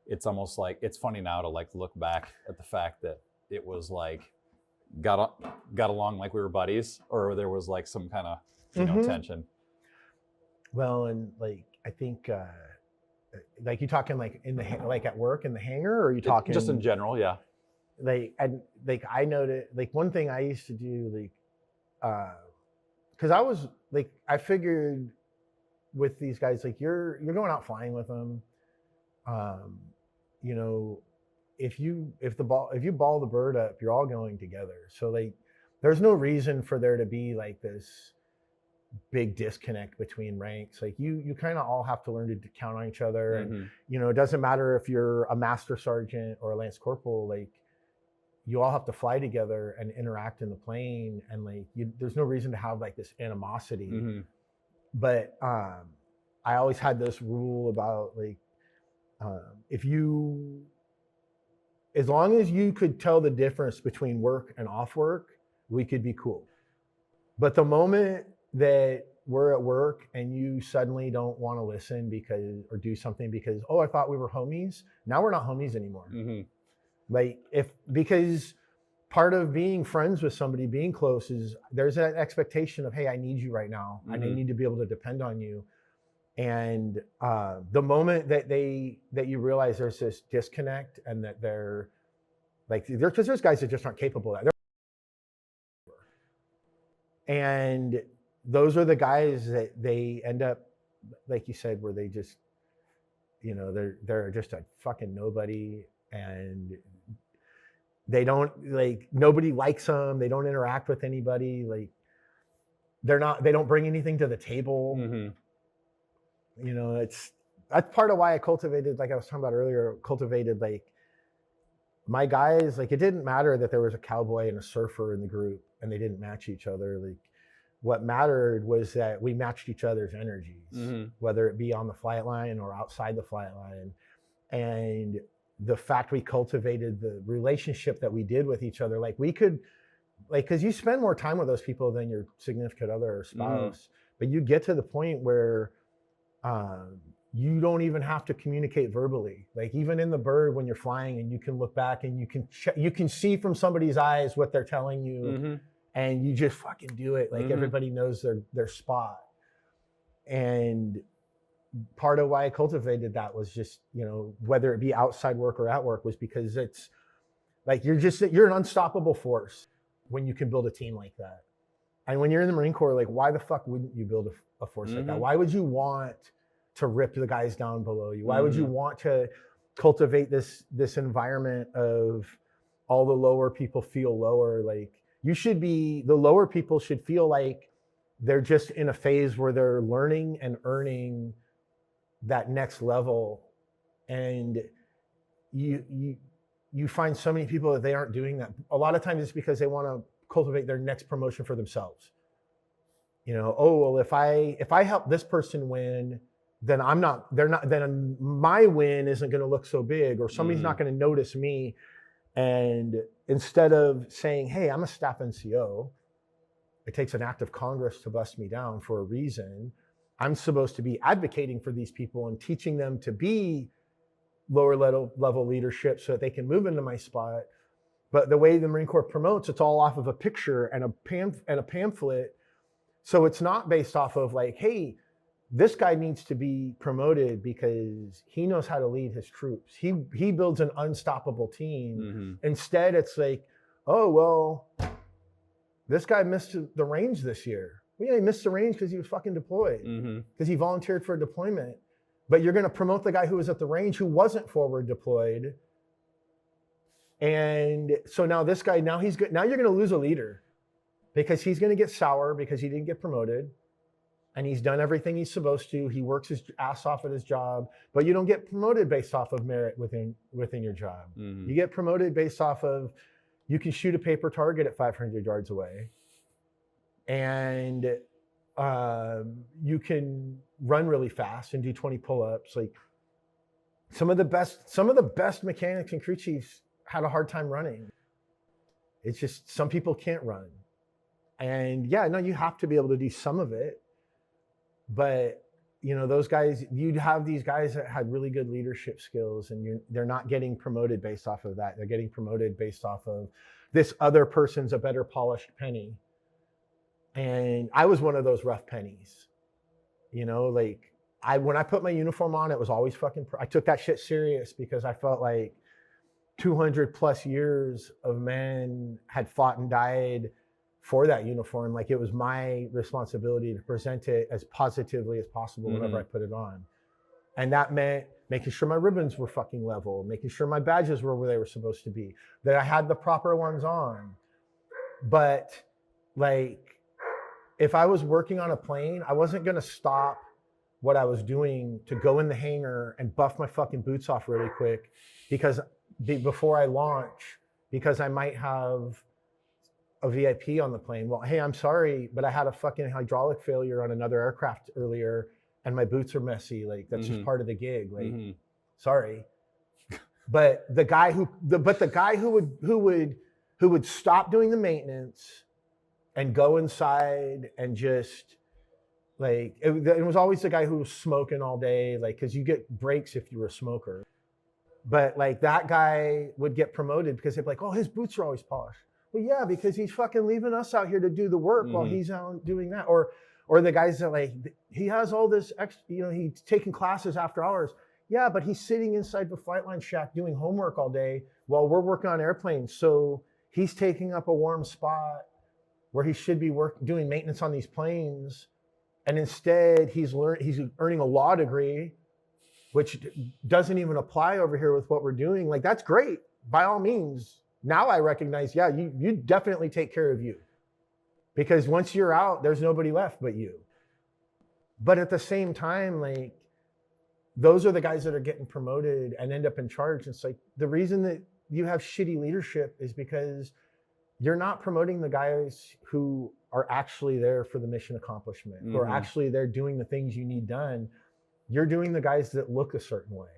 it's almost like, it's funny now to, like, look back at the fact that it was like, got along like we were buddies, or there was like some kind of, you know, tension. Well, and like, I think, like, you talking like in the, like at work in the hangar, or are you talking just in general? Yeah. Like, I noticed, like, one thing I used to do, like, cause I was like, I figured with these guys, like, you're going out flying with them. You know, if you ball the bird up, you're all going together. So, like, there's no reason for there to be like this big disconnect between ranks. Like, you kind of all have to learn to count on each other. And, you know, it doesn't matter if you're a master sergeant or a lance corporal, like, you all have to fly together and interact in the plane. And, like, there's no reason to have like this animosity. But I always had this rule about, like, as long as you could tell the difference between work and off work, we could be cool. But the moment that we're at work and you suddenly don't want to listen or do something because, oh, I thought we were homies. Now we're not homies anymore. Like, because part of being friends with somebody, being close, is there's that expectation of, hey, I need you right now. I need to be able to depend on you. And the moment that you realize there's this disconnect, and that they're like, because there's guys that just aren't capable of that. And those are the guys that they end up, like you said, where they just, you know, they're just a fucking nobody, and they don't, like, nobody likes them. They don't interact with anybody. Like, they don't bring anything to the table. You know, that's part of why I cultivated, like I was talking about earlier, like, my guys, like, it didn't matter that there was a cowboy and a surfer in the group and they didn't match each other. Like, what mattered was that we matched each other's energies, whether it be on the flight line or outside the flight line. And the fact we cultivated the relationship that we did with each other, like, we could, like, because you spend more time with those people than your significant other or spouse, but you get to the point where you don't even have to communicate verbally. Like, even in the bird, when you're flying and you can look back and you can see from somebody's eyes what they're telling you, and you just fucking do it. Like, everybody knows their spot. And part of why I cultivated that was just, you know, whether it be outside work or at work, was because it's like, you're an unstoppable force when you can build a team like that. And when you're in the Marine Corps, like, why the fuck wouldn't you build a force like that? Why would you want to rip the guys down below you? Why would you want to cultivate this environment of all the lower people feel lower? Like, the lower people should feel like they're just in a phase where they're learning and earning that next level. And you find so many people that they aren't doing that. A lot of times it's because they want to cultivate their next promotion for themselves. You know, oh, well, if I help this person win, then then my win isn't going to look so big, or somebody's not going to notice me. And instead of saying, hey, I'm a staff NCO, it takes an act of Congress to bust me down for a reason. I'm supposed to be advocating for these people and teaching them to be lower level leadership so that they can move into my spot. But the way the Marine Corps promotes, it's all off of a picture and a pamphlet. So it's not based off of like, hey, this guy needs to be promoted because he knows how to lead his troops. He builds an unstoppable team. Instead, it's like, oh, well, this guy missed the range this year. Well, yeah, he missed the range because he was fucking deployed, because he volunteered for a deployment. But you're going to promote the guy who was at the range who wasn't forward deployed. And so now this guy, now you're going to lose a leader because he's going to get sour because he didn't get promoted. And he's done everything he's supposed to. He works his ass off at his job, but you don't get promoted based off of merit within your job. You get promoted based off of, you can shoot a paper target at 500 yards away, and you can run really fast and do 20 pull-ups. Like some of the best mechanics and crew chiefs had a hard time running. It's just some people can't run, and yeah, no, you have to be able to do some of it. But you know, those guys, you'd have these guys that had really good leadership skills, and they're not getting promoted based off of that. They're getting promoted based off of this other person's a better polished penny. And I was one of those rough pennies. You know, like when I put my uniform on, it was always I took that shit serious because I felt like 200 plus years of men had fought and died for that uniform. Like it was my responsibility to present it as positively as possible whenever I put it on. And that meant making sure my ribbons were fucking level, making sure my badges were where they were supposed to be, that I had the proper ones on. But like, if I was working on a plane, I wasn't gonna stop what I was doing to go in the hangar and buff my fucking boots off really quick before I launch, because I might have a VIP on the plane. Well, hey, I'm sorry, but I had a fucking hydraulic failure on another aircraft earlier and my boots are messy. Like that's just part of the gig. Like, sorry. But the guy who would stop doing the maintenance and go inside and just like, it was always the guy who was smoking all day, like, cause you get breaks if you were a smoker. But like that guy would get promoted because they'd be like, oh, his boots are always polished. Well, yeah, because he's fucking leaving us out here to do the work while he's out doing that. Or the guys that like, he has all this extra, you know, he's taking classes after hours. Yeah, but he's sitting inside the flight line shack doing homework all day while we're working on airplanes. So he's taking up a warm spot where he should be doing maintenance on these planes. And instead he's earning a law degree, which doesn't even apply over here with what we're doing. Like, that's great, by all means. Now I recognize, yeah, you definitely take care of you. Because once you're out, there's nobody left but you. But at the same time, like, those are the guys that are getting promoted and end up in charge. It's like, the reason that you have shitty leadership is because you're not promoting the guys who are actually there for the mission accomplishment, who are actually there doing the things you need done. You're doing the guys that look a certain way.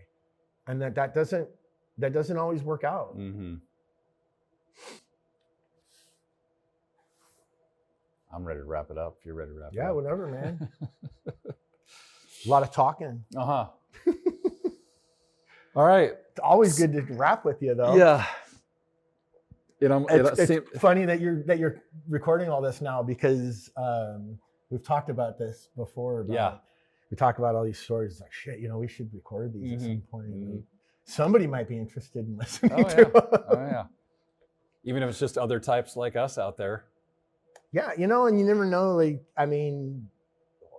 And that doesn't always work out. I'm ready to wrap it up if you're ready to wrap it up. Yeah, whatever, man. A lot of talking. All right. It's always good to rap with you, though. Yeah. It's funny that you're recording all this now, because we've talked about this before. We talk about all these stories. It's like, shit, we should record these at some point. Like, somebody might be interested in listening to them. Oh, yeah. Even if it's just other types like us out there. Yeah, and you never know. Like, I mean,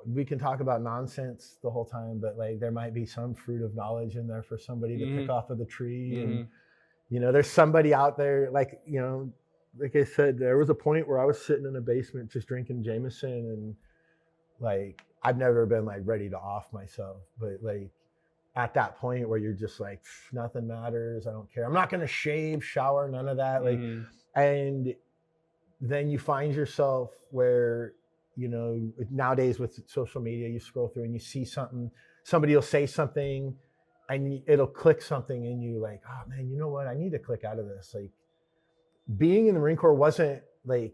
we can talk about nonsense the whole time, but like, there might be some fruit of knowledge in there for somebody to pick off of the tree. And, there's somebody out there, like, like I said, there was a point where I was sitting in a basement just drinking Jameson, and like, I've never been like ready to off myself, but like at that point where you're just like, nothing matters. I don't care. I'm not going to shave, shower, none of that. Like, and then you find yourself where, nowadays with social media, you scroll through and you see something somebody will say something and it'll click something in you like, oh man, you know what? I need to click out of this. Like being in the Marine Corps wasn't like,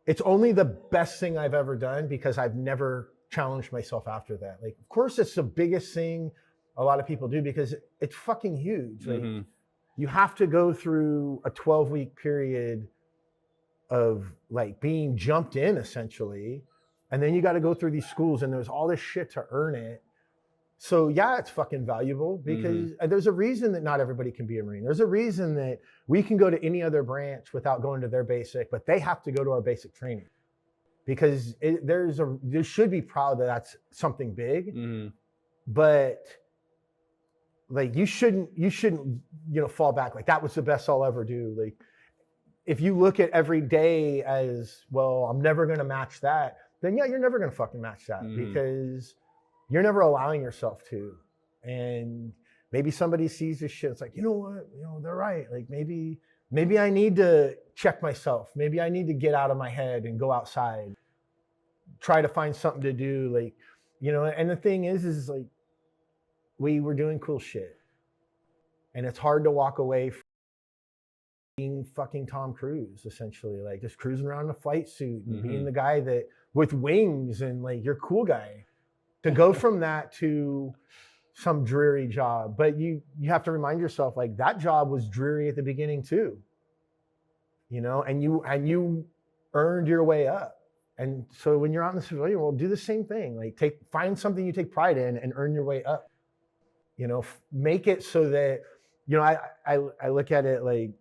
it's only the best thing I've ever done because I've never challenged myself after that. Like, of course, it's the biggest thing a lot of people do because it's fucking huge. Like, you have to go through a 12-week period of like being jumped in essentially. And then you got to go through these schools and there's all this shit to earn it. So yeah, it's fucking valuable because there's a reason that not everybody can be a Marine. There's a reason that we can go to any other branch without going to their basic, but they have to go to our basic training because there should be proud that that's something big, but like you shouldn't, fall back. Like that was the best I'll ever do. Like if you look at every day as, well, I'm never going to match that, then yeah, you're never going to fucking match that because you're never allowing yourself to. And maybe somebody sees this shit. It's like, you know what? They're right. Like maybe I need to check myself. Maybe I need to get out of my head and go outside, try to find something to do. Like, and the thing is like, we were doing cool shit. And it's hard to walk away from being fucking Tom Cruise, essentially. Like just cruising around in a flight suit and being the guy that with wings and like you're a cool guy. To go from that to some dreary job, but you have to remind yourself like that job was dreary at the beginning too, and you earned your way up. And so when you're out in the civilian world, do the same thing. Like find something you take pride in and earn your way up. Make it so that I look at it like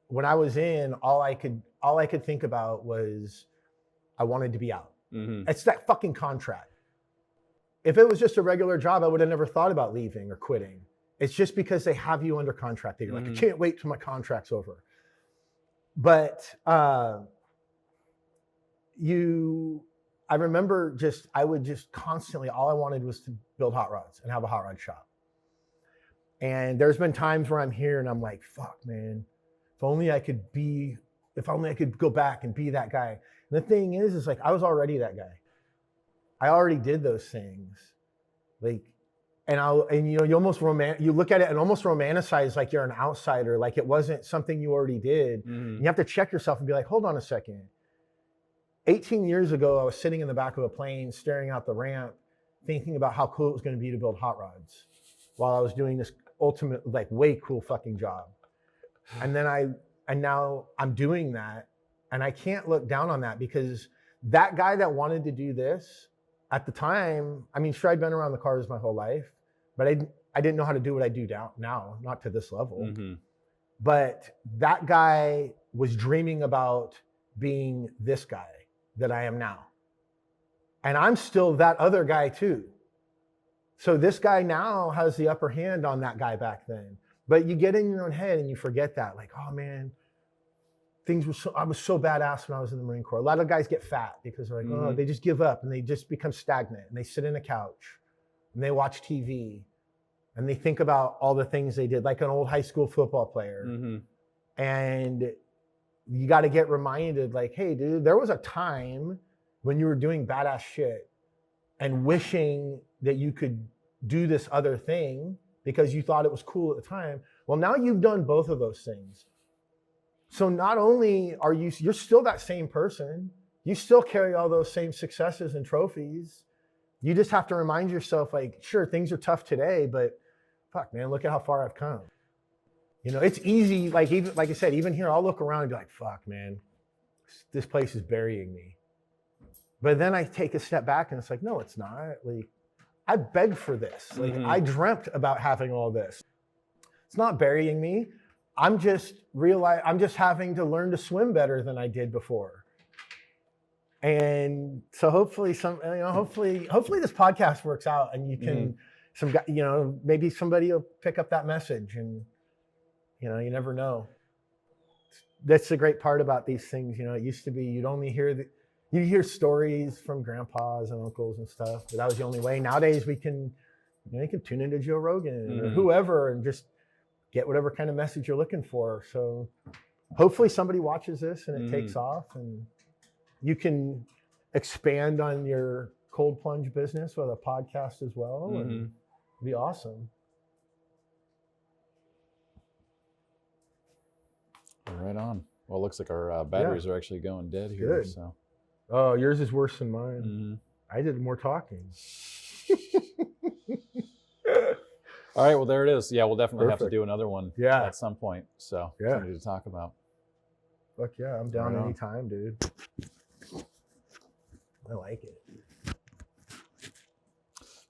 when I was in, all I could think about was I wanted to be out. It's that fucking contract. If it was just a regular job, I would have never thought about leaving or quitting. It's just because they have you under contract that you're like, I can't wait till my contract's over. But I remember I would just constantly, all I wanted was to build hot rods and have a hot rod shop. And there's been times where I'm here and I'm like, fuck, man, if only I could go back and be that guy. And the thing is like, I was already that guy. I already did those things. Like, you almost you look at it and almost romanticize like you're an outsider, like it wasn't something you already did. You have to check yourself and be like, hold on a second. 18 years ago, I was sitting in the back of a plane, staring out the ramp, thinking about how cool it was going to be to build hot rods while I was doing this ultimate, like way cool fucking job. And now I'm doing that. And I can't look down on that because that guy that wanted to do this at the time, I mean, sure, I'd been around the cars my whole life, but I didn't know how to do what I do now, not to this level. But that guy was dreaming about being this guy that I am now. And I'm still that other guy too. So this guy now has the upper hand on that guy back then. But you get in your own head and you forget that, like, oh man, I was so badass when I was in the Marine Corps. A lot of guys get fat because they're like, oh, they just give up and they just become stagnant and they sit in a couch and they watch TV and they think about all the things they did, like an old high school football player. And you got to get reminded like, hey, dude, there was a time when you were doing badass shit and wishing that you could do this other thing because you thought it was cool at the time. Well, now you've done both of those things. So not only are you're still that same person, you still carry all those same successes and trophies. You just have to remind yourself like, sure, things are tough today, but fuck, man, look at how far I've come. It's easy. Like I said, even here, I'll look around and be like, fuck, man, this place is burying me. But then I take a step back and it's like, no, it's not. Like, I begged for this. Like, I dreamt about having all this. It's not burying me. I'm just having to learn to swim better than I did before. And so hopefully hopefully this podcast works out and you can, maybe somebody will pick up that message and, you never know. That's the great part about these things. It used to be, you'd hear stories from grandpas and uncles and stuff, but that was the only way. Nowadays you can tune into Joe Rogan or whoever and just get whatever kind of message you're looking for. So hopefully somebody watches this and it takes off and you can expand on your cold plunge business with a podcast as well, and Mhm. it'd be awesome. Right on. Well, it looks like our batteries are actually going dead here. Good. So. Oh, yours is worse than mine. Mhm. I did more talking. All right. Well, there it is. Yeah, we'll definitely have to Perfect. do another one Yeah. at some point. So Yeah. something to talk about. Fuck yeah, I'm down Right on. anytime, dude. I like it.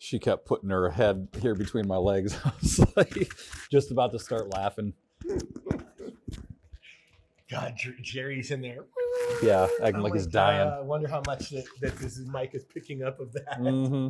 She kept putting her head here between my legs. I was like, just about to start laughing. God, Jerry's in there. Yeah, acting Oh like my he's dying. God, I wonder how much that this mic is picking up of that. Mm-hmm.